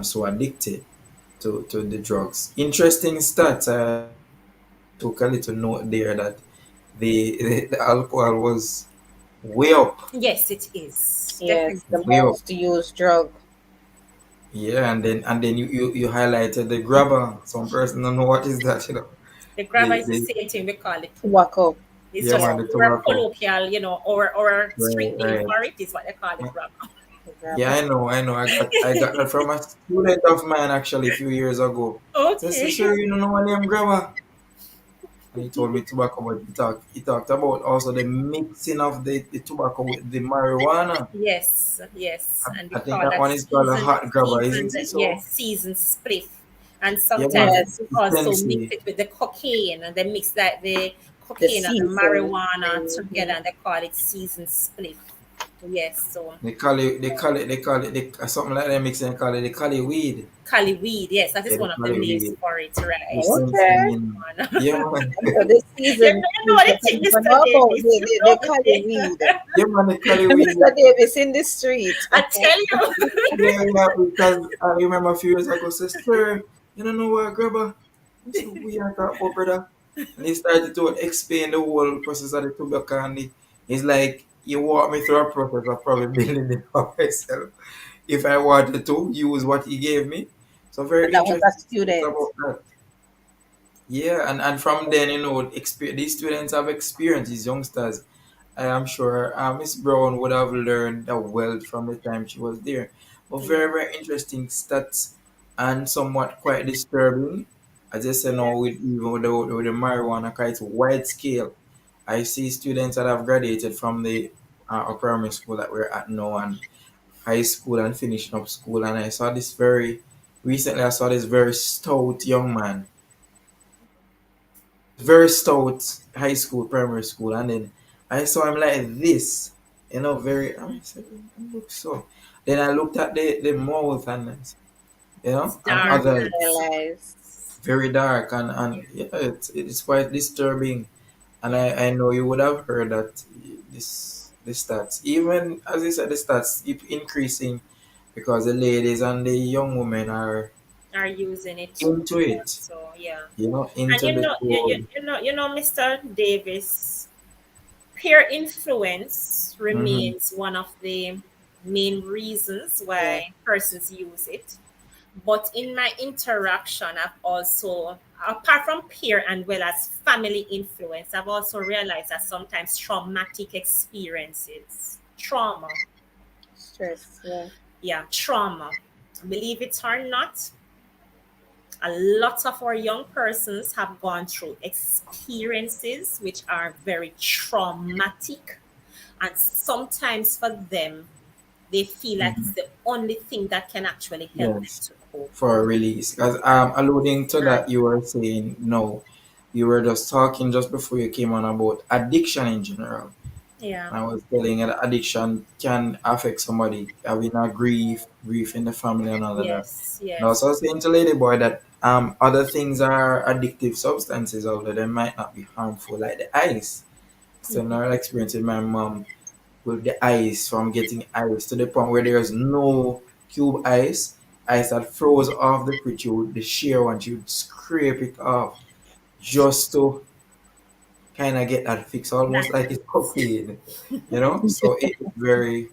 Speaker 2: so addicted to the drugs. Interesting stats. I took a little note there that the alcohol was way up,
Speaker 3: Yes, it is.
Speaker 1: Yes, the
Speaker 3: Definitely.
Speaker 2: way up.
Speaker 1: most used drug.
Speaker 2: Yeah, and then you highlighted the grabber. Some person don't know what is that, you know.
Speaker 3: The grabber
Speaker 2: The
Speaker 3: is the
Speaker 2: the
Speaker 3: same thing we call it too.
Speaker 1: Tobacco.
Speaker 3: It's
Speaker 2: yeah
Speaker 3: just
Speaker 1: Yeah,
Speaker 2: man, the
Speaker 3: our
Speaker 2: tobacco.
Speaker 3: colloquial, or
Speaker 2: Right,
Speaker 3: street name
Speaker 2: right.
Speaker 3: for it is what they call it grabber.
Speaker 1: the
Speaker 2: Yeah,
Speaker 1: grabber.
Speaker 2: I know. I got that from a student of mine actually a few years ago. So
Speaker 3: Okay.
Speaker 2: sure you don't know my name grabber. And he told me tobacco, but he talked about also the mixing of the tobacco with the marijuana.
Speaker 3: Yes, yes, and we
Speaker 2: I think
Speaker 3: call
Speaker 2: that
Speaker 3: that
Speaker 2: one is called a hot grabber,
Speaker 3: seasoned,
Speaker 2: isn't it?
Speaker 3: yes,
Speaker 2: So
Speaker 3: seasoned spliff. And
Speaker 2: yeah
Speaker 3: sometimes
Speaker 2: man,
Speaker 1: Yes,
Speaker 3: we also mix
Speaker 2: essentially
Speaker 3: it with the cocaine, and they mix that the
Speaker 1: the
Speaker 3: cocaine and the
Speaker 1: season.
Speaker 3: marijuana
Speaker 1: Hmm.
Speaker 3: together, and they call it seasoned spliff. Yes, so
Speaker 2: something like that mixing they call it, they call it weed.
Speaker 3: cali weed, yes, that
Speaker 2: Yeah,
Speaker 3: is
Speaker 2: they
Speaker 3: one of
Speaker 2: call
Speaker 3: the
Speaker 2: it
Speaker 3: names
Speaker 2: weed.
Speaker 3: for it, right?
Speaker 1: Okay.
Speaker 2: Essentially, yeah man.
Speaker 1: So the
Speaker 3: You
Speaker 1: season,
Speaker 3: know, you know
Speaker 1: you
Speaker 3: what
Speaker 1: don't
Speaker 3: it is,
Speaker 1: even
Speaker 3: Mr.
Speaker 1: know about
Speaker 3: Davis. You
Speaker 1: the
Speaker 3: know
Speaker 1: Cali
Speaker 3: it.
Speaker 1: weed.
Speaker 2: Yeah man, they call it weed.
Speaker 1: Mr. Davis in the street.
Speaker 3: I tell you.
Speaker 2: Yeah, yeah, because I remember a few years ago, sister, you don't know what grabber? I said, we are talking about, brother. And he started to explain the whole process of the tobacco, and he's like, you walk me through a process of probably building it for myself if I wanted to use what he gave me. So very
Speaker 1: And that was a
Speaker 2: interesting things
Speaker 1: student.
Speaker 2: about that. Yeah, and from then, these students have experience, these youngsters. I am sure Miss Brown would have learned a wealth from the time she was there. But
Speaker 3: Yeah.
Speaker 2: very, very interesting stats and somewhat quite disturbing. As I say now, with even with the marijuana, quite wide scale. I see students that have graduated from the primary school that we're at now and high school and finishing up school. And I saw this very recently. I saw this very stout young man, very stout high school, primary school, and then I saw him like this, very. I said, "He looks so." Then I looked at the mouth and
Speaker 3: It's
Speaker 2: and
Speaker 3: dark.
Speaker 1: You
Speaker 2: other
Speaker 3: It's
Speaker 1: realize.
Speaker 2: very dark and yeah, it's quite disturbing. And I know you would have heard that the stats, even as you said, the stats keep increasing because the ladies and the young women are
Speaker 3: are using it too.
Speaker 2: into
Speaker 3: Yeah.
Speaker 2: it,
Speaker 3: So yeah. And
Speaker 2: into the whole.
Speaker 3: Mr. Davis, peer influence
Speaker 2: Hmm.
Speaker 3: remains one of the main reasons
Speaker 1: Yeah.
Speaker 3: why persons use it. But in my interaction, I've also, apart from peer and well as family influence, I've also realized that sometimes traumatic experiences, trauma,
Speaker 1: Stress. Yeah.
Speaker 3: yeah, trauma, believe it or not, a lot of our young persons have gone through experiences which are very traumatic, and sometimes for them they feel like it's
Speaker 2: Hmm.
Speaker 3: the only thing that can actually help them
Speaker 2: Yes.
Speaker 3: to cope.
Speaker 2: For a release. Because alluding to
Speaker 3: Right.
Speaker 2: that, you were saying no, you were just talking just before you came on about addiction in general.
Speaker 3: Yeah.
Speaker 2: I was telling you that addiction can affect somebody having a grief in the family and all of that.
Speaker 3: Yes,
Speaker 2: And also I
Speaker 3: yes.
Speaker 2: was saying to Ladyboy that other things are addictive substances, although they might not be harmful, like the ice. So
Speaker 3: Mhm.
Speaker 2: another experience with my mom with the ice, from getting ice to the point where there's no cube ice that flows off the fridge. The sheer one, you would scrape it off just to kind of get that fix, almost
Speaker 3: That
Speaker 2: like it's cocaine, So it's very.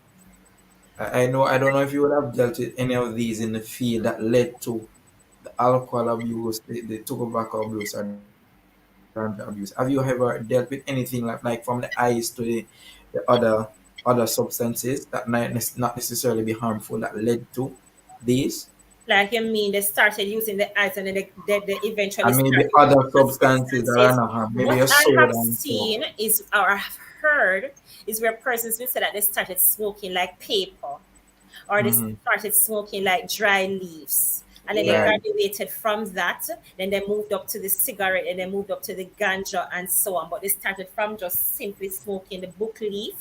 Speaker 2: I know. I don't know if you would have dealt with any of these in the field that led to the alcohol abuse, the tobacco abuse, or the drug abuse. Have you ever dealt with anything like from the ice to the other substances that might not necessarily be harmful that led to these,
Speaker 3: like you mean they started using the ice and then they eventually
Speaker 2: and maybe
Speaker 3: start using
Speaker 2: other
Speaker 3: other
Speaker 2: substances that are
Speaker 3: substances.
Speaker 2: not harm, maybe
Speaker 3: What
Speaker 2: a
Speaker 3: I have
Speaker 2: soda and so.
Speaker 3: seen is, or have heard, is where persons will say that they started smoking like paper, or they
Speaker 2: Mm-hmm.
Speaker 3: started smoking like dry leaves. And then they
Speaker 1: Yeah.
Speaker 2: Right.
Speaker 3: graduated from that. Then they moved up to the cigarette, and they moved up to the ganja and so on. But they started from just simply smoking the book leaf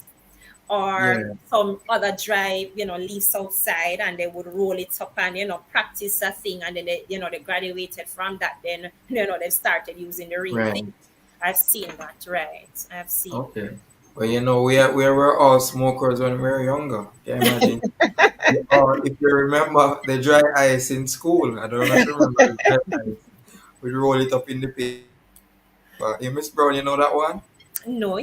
Speaker 3: or
Speaker 2: Yeah.
Speaker 3: some other dry, leaves outside, and they would roll it up and, practice a thing. And then they graduated from that. Then, they started using the real thing.
Speaker 2: Right.
Speaker 3: I've seen that, right? I've seen
Speaker 2: Okay. Well, we were all smokers when we were younger. Can you imagine? Or if you remember the dry ice in school, I don't know if you remember the dry ice. We'd roll it up in the paper. Hey, Miss Brown, you know that one?
Speaker 3: that. No,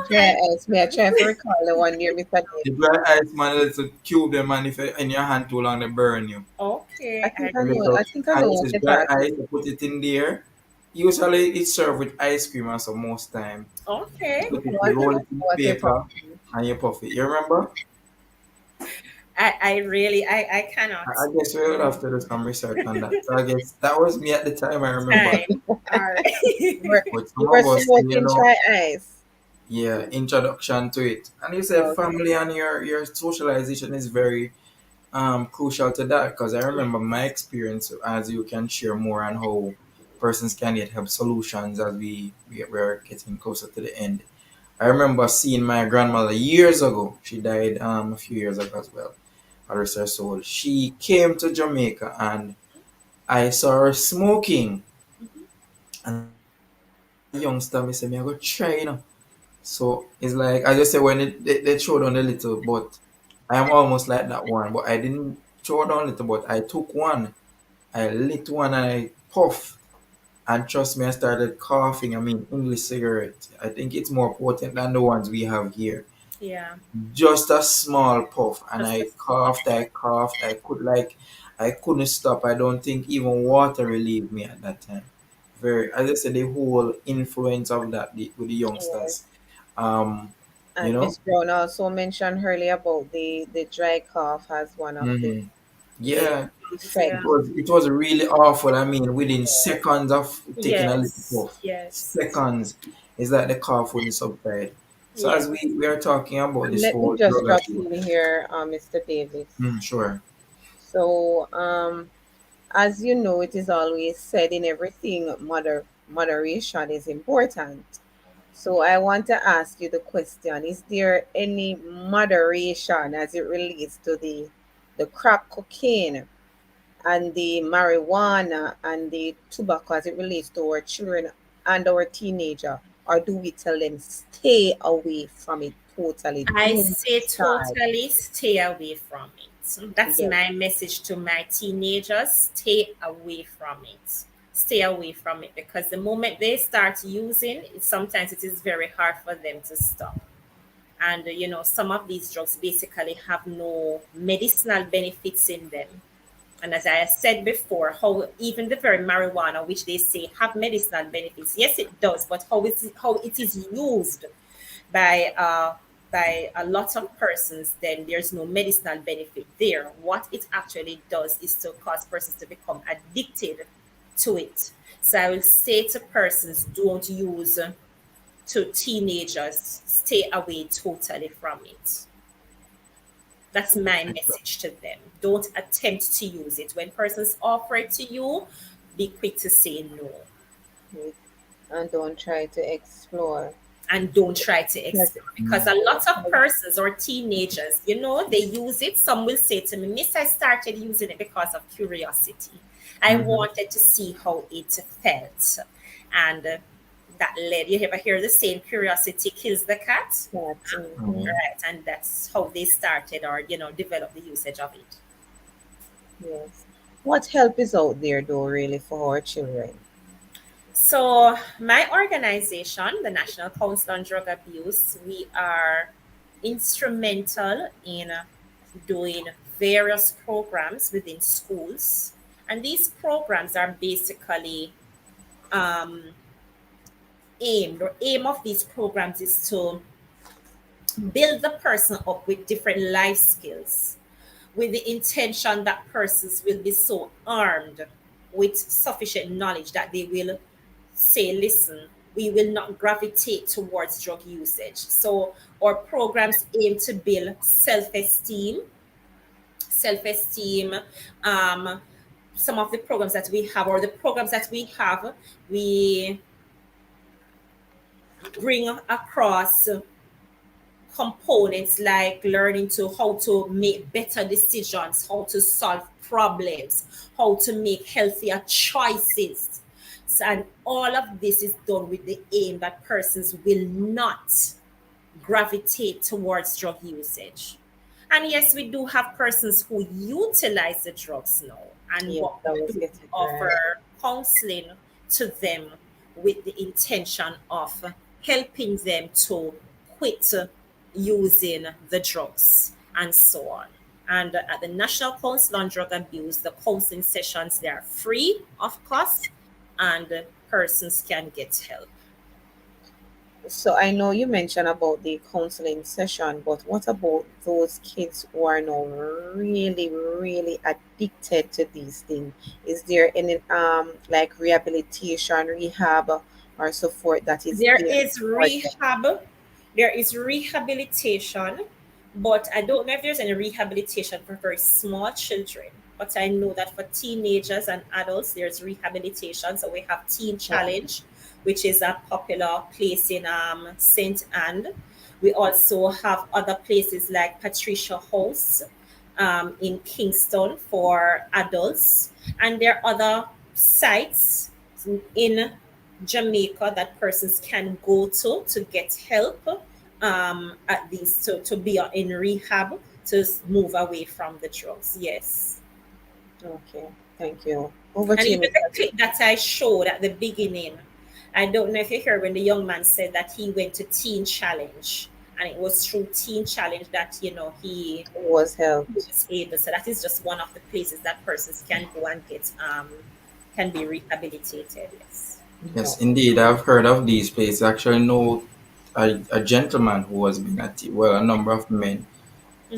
Speaker 1: Dry ice. May I try to recall the one near Mr.
Speaker 2: The
Speaker 1: Davis?
Speaker 2: dry ice, man, little cube them, man. If you in your hand too long, they burn you.
Speaker 1: I
Speaker 3: okay.
Speaker 1: think I know.
Speaker 2: Little
Speaker 1: I think I know
Speaker 2: ice
Speaker 1: what
Speaker 2: is
Speaker 1: you're
Speaker 2: dry
Speaker 1: talking
Speaker 2: ice. You put it in there. Usually, it's served with ice cream, and so most time you
Speaker 3: Okay.
Speaker 2: put it,
Speaker 1: about. I
Speaker 2: you
Speaker 1: think
Speaker 2: roll
Speaker 1: I
Speaker 2: it in
Speaker 1: know what you're
Speaker 2: paper,
Speaker 1: talking
Speaker 2: and you puff it. You remember?
Speaker 3: I really, I cannot.
Speaker 2: I guess we will have to do some research on that. So I guess that was me at the time. I remember.
Speaker 3: Time. All
Speaker 1: about.
Speaker 3: right.
Speaker 2: But some
Speaker 1: You were
Speaker 2: of us,
Speaker 1: smoking dry ice.
Speaker 2: yeah, introduction to it. And you say
Speaker 1: Okay.
Speaker 2: family and your socialization is very crucial to that because I remember my experience as you can share more on how persons can get help solutions as we're getting closer to the end. I remember seeing my grandmother years ago. She died a few years ago as well. God rest her soul. She came to Jamaica and I saw her smoking. And as a youngster, I said, me I go try. So it's like I just say when they throw down a little, but I am almost like that one. But I didn't throw down a little, but I took one. I lit one and I puffed. And trust me, I started coughing. I mean, English cigarette. I think it's more potent than the ones we have here.
Speaker 3: Yeah.
Speaker 2: Just a small puff, and
Speaker 3: Just a
Speaker 2: I
Speaker 3: small.
Speaker 2: coughed. I coughed. I couldn't stop. I don't think even water relieved me at that time. Very, as I said, the whole influence of that with the
Speaker 1: Yes.
Speaker 2: youngsters. Um, you
Speaker 1: And
Speaker 2: know.
Speaker 1: Miss Brown also mentioned earlier about the dry cough as one of the
Speaker 2: Hmm.
Speaker 1: the
Speaker 2: Yeah,
Speaker 3: Yeah.
Speaker 1: effects.
Speaker 2: it was really awful. I mean, within seconds of taking a little
Speaker 3: Yes.
Speaker 2: puff,
Speaker 3: Yes.
Speaker 2: seconds, it's like the cough wouldn't subside. So
Speaker 3: Yeah.
Speaker 2: as we are talking about
Speaker 1: And
Speaker 2: this
Speaker 1: let me
Speaker 2: whole
Speaker 1: just
Speaker 2: drug
Speaker 1: drop
Speaker 2: abuse,
Speaker 1: in here, Mr. Davis.
Speaker 2: sure.
Speaker 1: So, as you know, it is always said in everything, moderation is important. So, I want to ask you the question: is there any moderation as it relates to the crack cocaine and the marijuana and the tobacco as it relates to our children and our teenager, or do we tell them stay away from it totally?
Speaker 3: I
Speaker 1: Do
Speaker 3: say
Speaker 1: not start.
Speaker 3: totally stay away from it. That's
Speaker 1: Yes,
Speaker 3: my message to my teenagers. Stay away from it. Stay away from it because the moment they start using it, sometimes it is very hard for them to stop. And some of these drugs basically have no medicinal benefits in them. And as I said before, how even the very marijuana, which they say have medicinal benefits, yes, it does, but how it is used by a lot of persons, then there's no medicinal benefit there. What it actually does is to cause persons to become addicted to it. So I will say to persons, don't use to teenagers, stay away totally from it. That's my message to them. Don't attempt to use it. When persons offer it to you, be quick to say no.
Speaker 1: yes. And don't try to explore.
Speaker 3: And don't try to
Speaker 1: Yes,
Speaker 3: explore because a
Speaker 2: Mm,
Speaker 3: lot of persons or teenagers, they use it. Some will say to me, Miss, I started using it because of curiosity. I
Speaker 2: mm-hmm.
Speaker 3: wanted to see how it felt. And that led, you ever hear the saying, curiosity kills the cat?
Speaker 1: that.
Speaker 2: Mm-hmm.
Speaker 3: Right. And that's how they started or, developed the usage of it.
Speaker 1: Yes. What help is out there though really for our children?
Speaker 3: So, my organization, the National Council on Drug Abuse, we are instrumental in doing various programs within schools. And these programs are basically um, aimed, or aim of these programs is to build the person up with different life skills with the intention that persons will be so armed with sufficient knowledge that they will say, listen, we will not gravitate towards drug usage. So our programs aim to build self-esteem, um, some of the programs that we have, or the programs that we have, we bring across components like learning to how to make better decisions, how to solve problems, how to make healthier choices. So, and all of this is done with the aim that persons will not gravitate towards drug usage. And yes, we do have persons who utilize the drugs now, and
Speaker 1: Yes,
Speaker 3: what
Speaker 1: I
Speaker 3: we
Speaker 1: was
Speaker 3: do,
Speaker 1: getting
Speaker 3: we
Speaker 1: right.
Speaker 3: offer counseling to them with the intention of helping them to quit using the drugs and so on. And at the National Council on Drug Abuse, the counseling sessions, they are free of cost, and persons can get help.
Speaker 1: So I know you mentioned about the counseling session, but what about those kids who are now really, really addicted to these things? Is there any like rehabilitation, rehab, or support that is
Speaker 3: There
Speaker 1: there
Speaker 3: is
Speaker 1: for them?
Speaker 3: rehab, there is rehabilitation, but I don't know if there's any rehabilitation for very small children. But I know that for teenagers and adults, there's rehabilitation. So we have Teen
Speaker 1: Okay.
Speaker 3: Challenge, which is a popular place in St. Anne. We also have other places like Patricia House in Kingston for adults. And there are other sites in Jamaica that persons can go to get help, at least to be in rehab, to move away from the drugs. Yes.
Speaker 1: Okay. Thank you. Over
Speaker 3: And
Speaker 1: to you,
Speaker 3: even
Speaker 1: Mr.
Speaker 3: the clip that I showed at the beginning, I don't know if you heard when the young man said that he went to Teen Challenge, and it was through Teen Challenge that
Speaker 1: Was
Speaker 3: he
Speaker 1: helped.
Speaker 3: was able. So that is just one of the places that persons can go and get can be rehabilitated. Yes.
Speaker 1: No.
Speaker 2: Yes, indeed. I've heard of these places. Actually, know a gentleman who has been at it, well, a number of men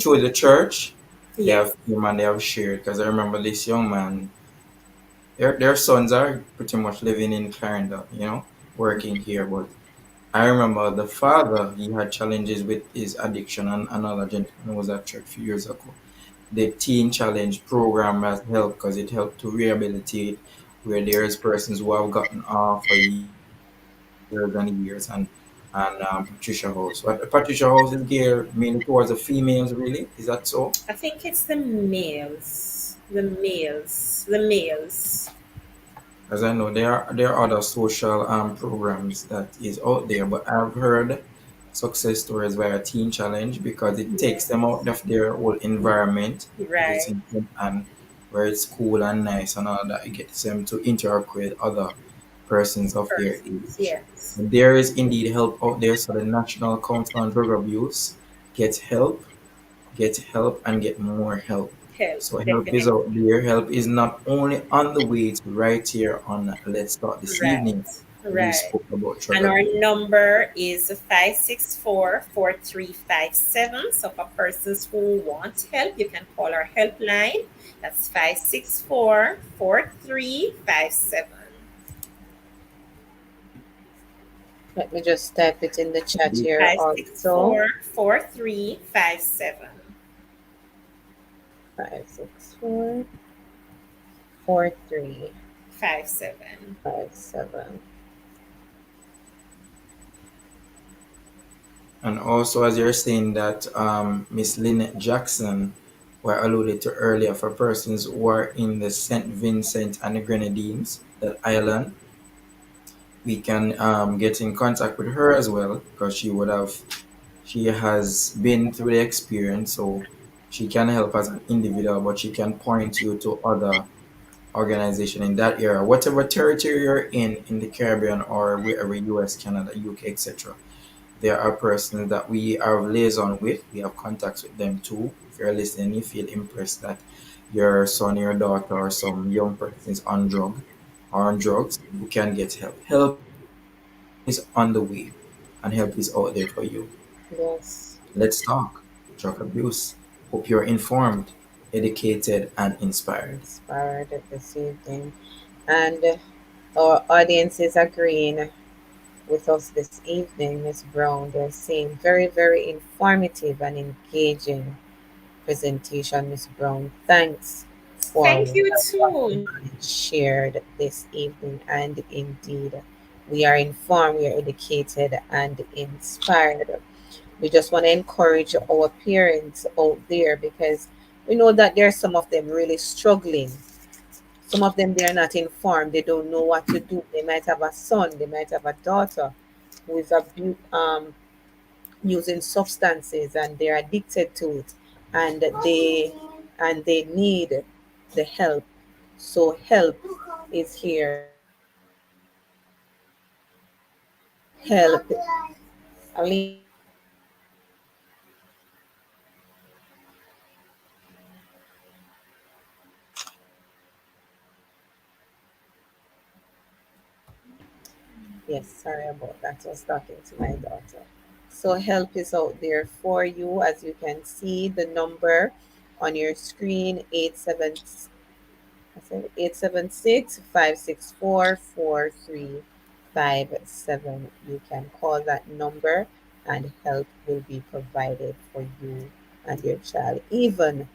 Speaker 2: through the church. They have
Speaker 3: Yes.
Speaker 2: came and they have shared. Because I remember this young man, their sons are pretty much living in Clarendon, working here. But I remember the father, he had challenges with his addiction, and another gentleman was at church a few years ago. The Teen Challenge program has helped because it helped to rehabilitate where there's persons who have gotten off for years and years, and Patricia House. But Patricia House is geared mainly towards the females, really. Is that so?
Speaker 3: I think it's the males. The males. The males.
Speaker 2: As I know, there are other social programs that is out there, but I've heard success stories via Teen Challenge because it takes them out of their whole environment, which is
Speaker 3: Right.
Speaker 2: in and where it's cool and nice and all that. It gets them to interact with other persons of their
Speaker 3: Persons.
Speaker 2: age.
Speaker 3: Yes.
Speaker 2: And there is indeed help out there. So the National Council on Drug Abuse gets help, and get more help.
Speaker 3: Help.
Speaker 2: So help is
Speaker 3: Definitely.
Speaker 2: out there. Help is not only on the way, it's right here on Let's Start this
Speaker 3: Right.
Speaker 2: evening. We
Speaker 3: Right.
Speaker 2: spoke about drug
Speaker 3: And our
Speaker 2: abuse.
Speaker 3: number is 564-4357. So for persons who want help, you can call our helpline. That's 564-4357.
Speaker 1: Let me just type it in the chat
Speaker 2: Indeed.
Speaker 1: here
Speaker 3: Five six
Speaker 1: also.
Speaker 3: four four three five seven.
Speaker 1: 564 4357.
Speaker 3: 57.
Speaker 2: And also, as you're saying that Miss Lynette Jackson were alluded to earlier for persons who are in the St. Vincent and the Grenadines, that island, we can get in contact with her as well because she has been through the experience, so she can help as an individual, but she can point you to other organization in that area, whatever territory you're in the Caribbean or wherever, US, Canada, UK, etc. There are persons that we have liaison with. We have contacts with them too. If you're listening, you feel impressed that your son, your daughter, or some young person is on drugs, you can get help. Help is on the way, and help is out there for you.
Speaker 1: Yes,
Speaker 2: Let's talk drug abuse. Hope you're informed, educated, and inspired.
Speaker 1: inspired this evening. And our audience is agreeing with us this evening, Miss Brown. They're saying very, very informative and engaging presentation, Miss Brown. Thanks. for
Speaker 3: Thank you
Speaker 1: what we
Speaker 3: too.
Speaker 1: shared this evening. And indeed, we are informed, we are educated, and inspired. We just want to encourage our parents out there because we know that there are some of them really struggling. Some of them, they are not informed. They don't know what to do. They might have a son, they might have a daughter who is using substances and they're addicted to it, and they need the help. So help is here. Help. Alina, yes, sorry about that. I was talking to my daughter. So help is out there for you. As you can see, the number on your screen, 876-564-4357. You can call that number and help will be provided for you and your child, even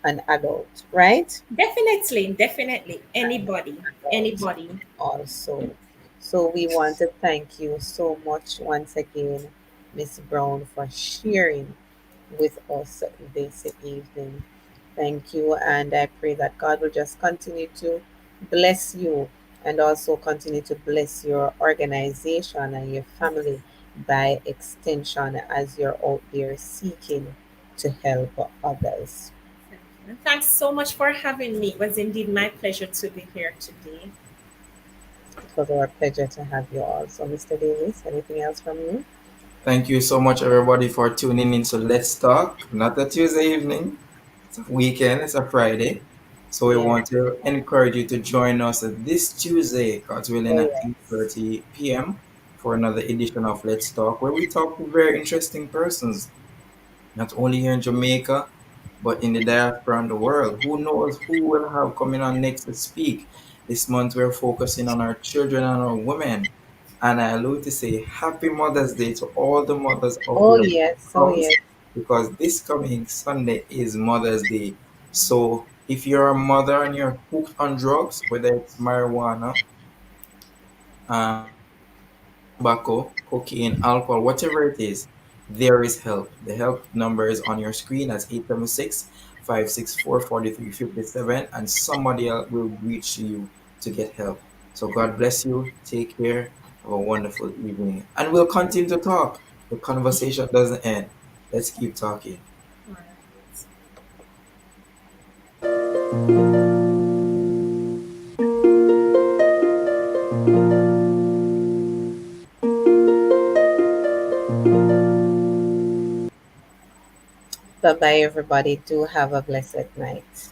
Speaker 1: an adult, right?
Speaker 3: Definitely, definitely. Anybody,
Speaker 1: Adult
Speaker 3: anybody.
Speaker 1: also. So we want to thank you so much once again, Miss Brown, for sharing with us this evening. Thank you, and I pray that God will just continue to bless you and also continue to bless your organization and your family by extension as you're out there seeking to help others.
Speaker 3: Thanks so much for having me. It was indeed my pleasure to be here today.
Speaker 1: It was our pleasure to have you all. So, Mr. Davis, anything else from you?
Speaker 2: Thank you so much, everybody, for tuning in to Let's Talk. Not a Tuesday evening, it's a weekend, it's a Friday. So we
Speaker 1: Yeah.
Speaker 2: want to encourage you to join us this Tuesday, God's willing,
Speaker 1: Oh,
Speaker 2: at
Speaker 1: yes.
Speaker 2: 8:30 p.m. for another edition of Let's Talk, where we talk to very interesting persons, not only here in Jamaica, but in the diaspora and the world. Who knows who will have coming on next to speak? This month we're focusing on our children and our women. And I love to say happy Mother's Day to all the mothers out
Speaker 1: Oh,
Speaker 2: there
Speaker 1: yes. Oh,
Speaker 2: house,
Speaker 1: yes.
Speaker 2: because this coming Sunday is Mother's Day. So if you're a mother and you're hooked on drugs, whether it's marijuana, tobacco, cocaine, alcohol, whatever it is, there is help. The help number is on your screen. That's 876-564-4357, and somebody else will reach you to get help. So God bless you. Take care. Have a wonderful evening. And we'll continue to talk. The conversation doesn't end. Let's keep talking.
Speaker 3: All right.
Speaker 1: Bye bye, everybody. Do have a blessed night.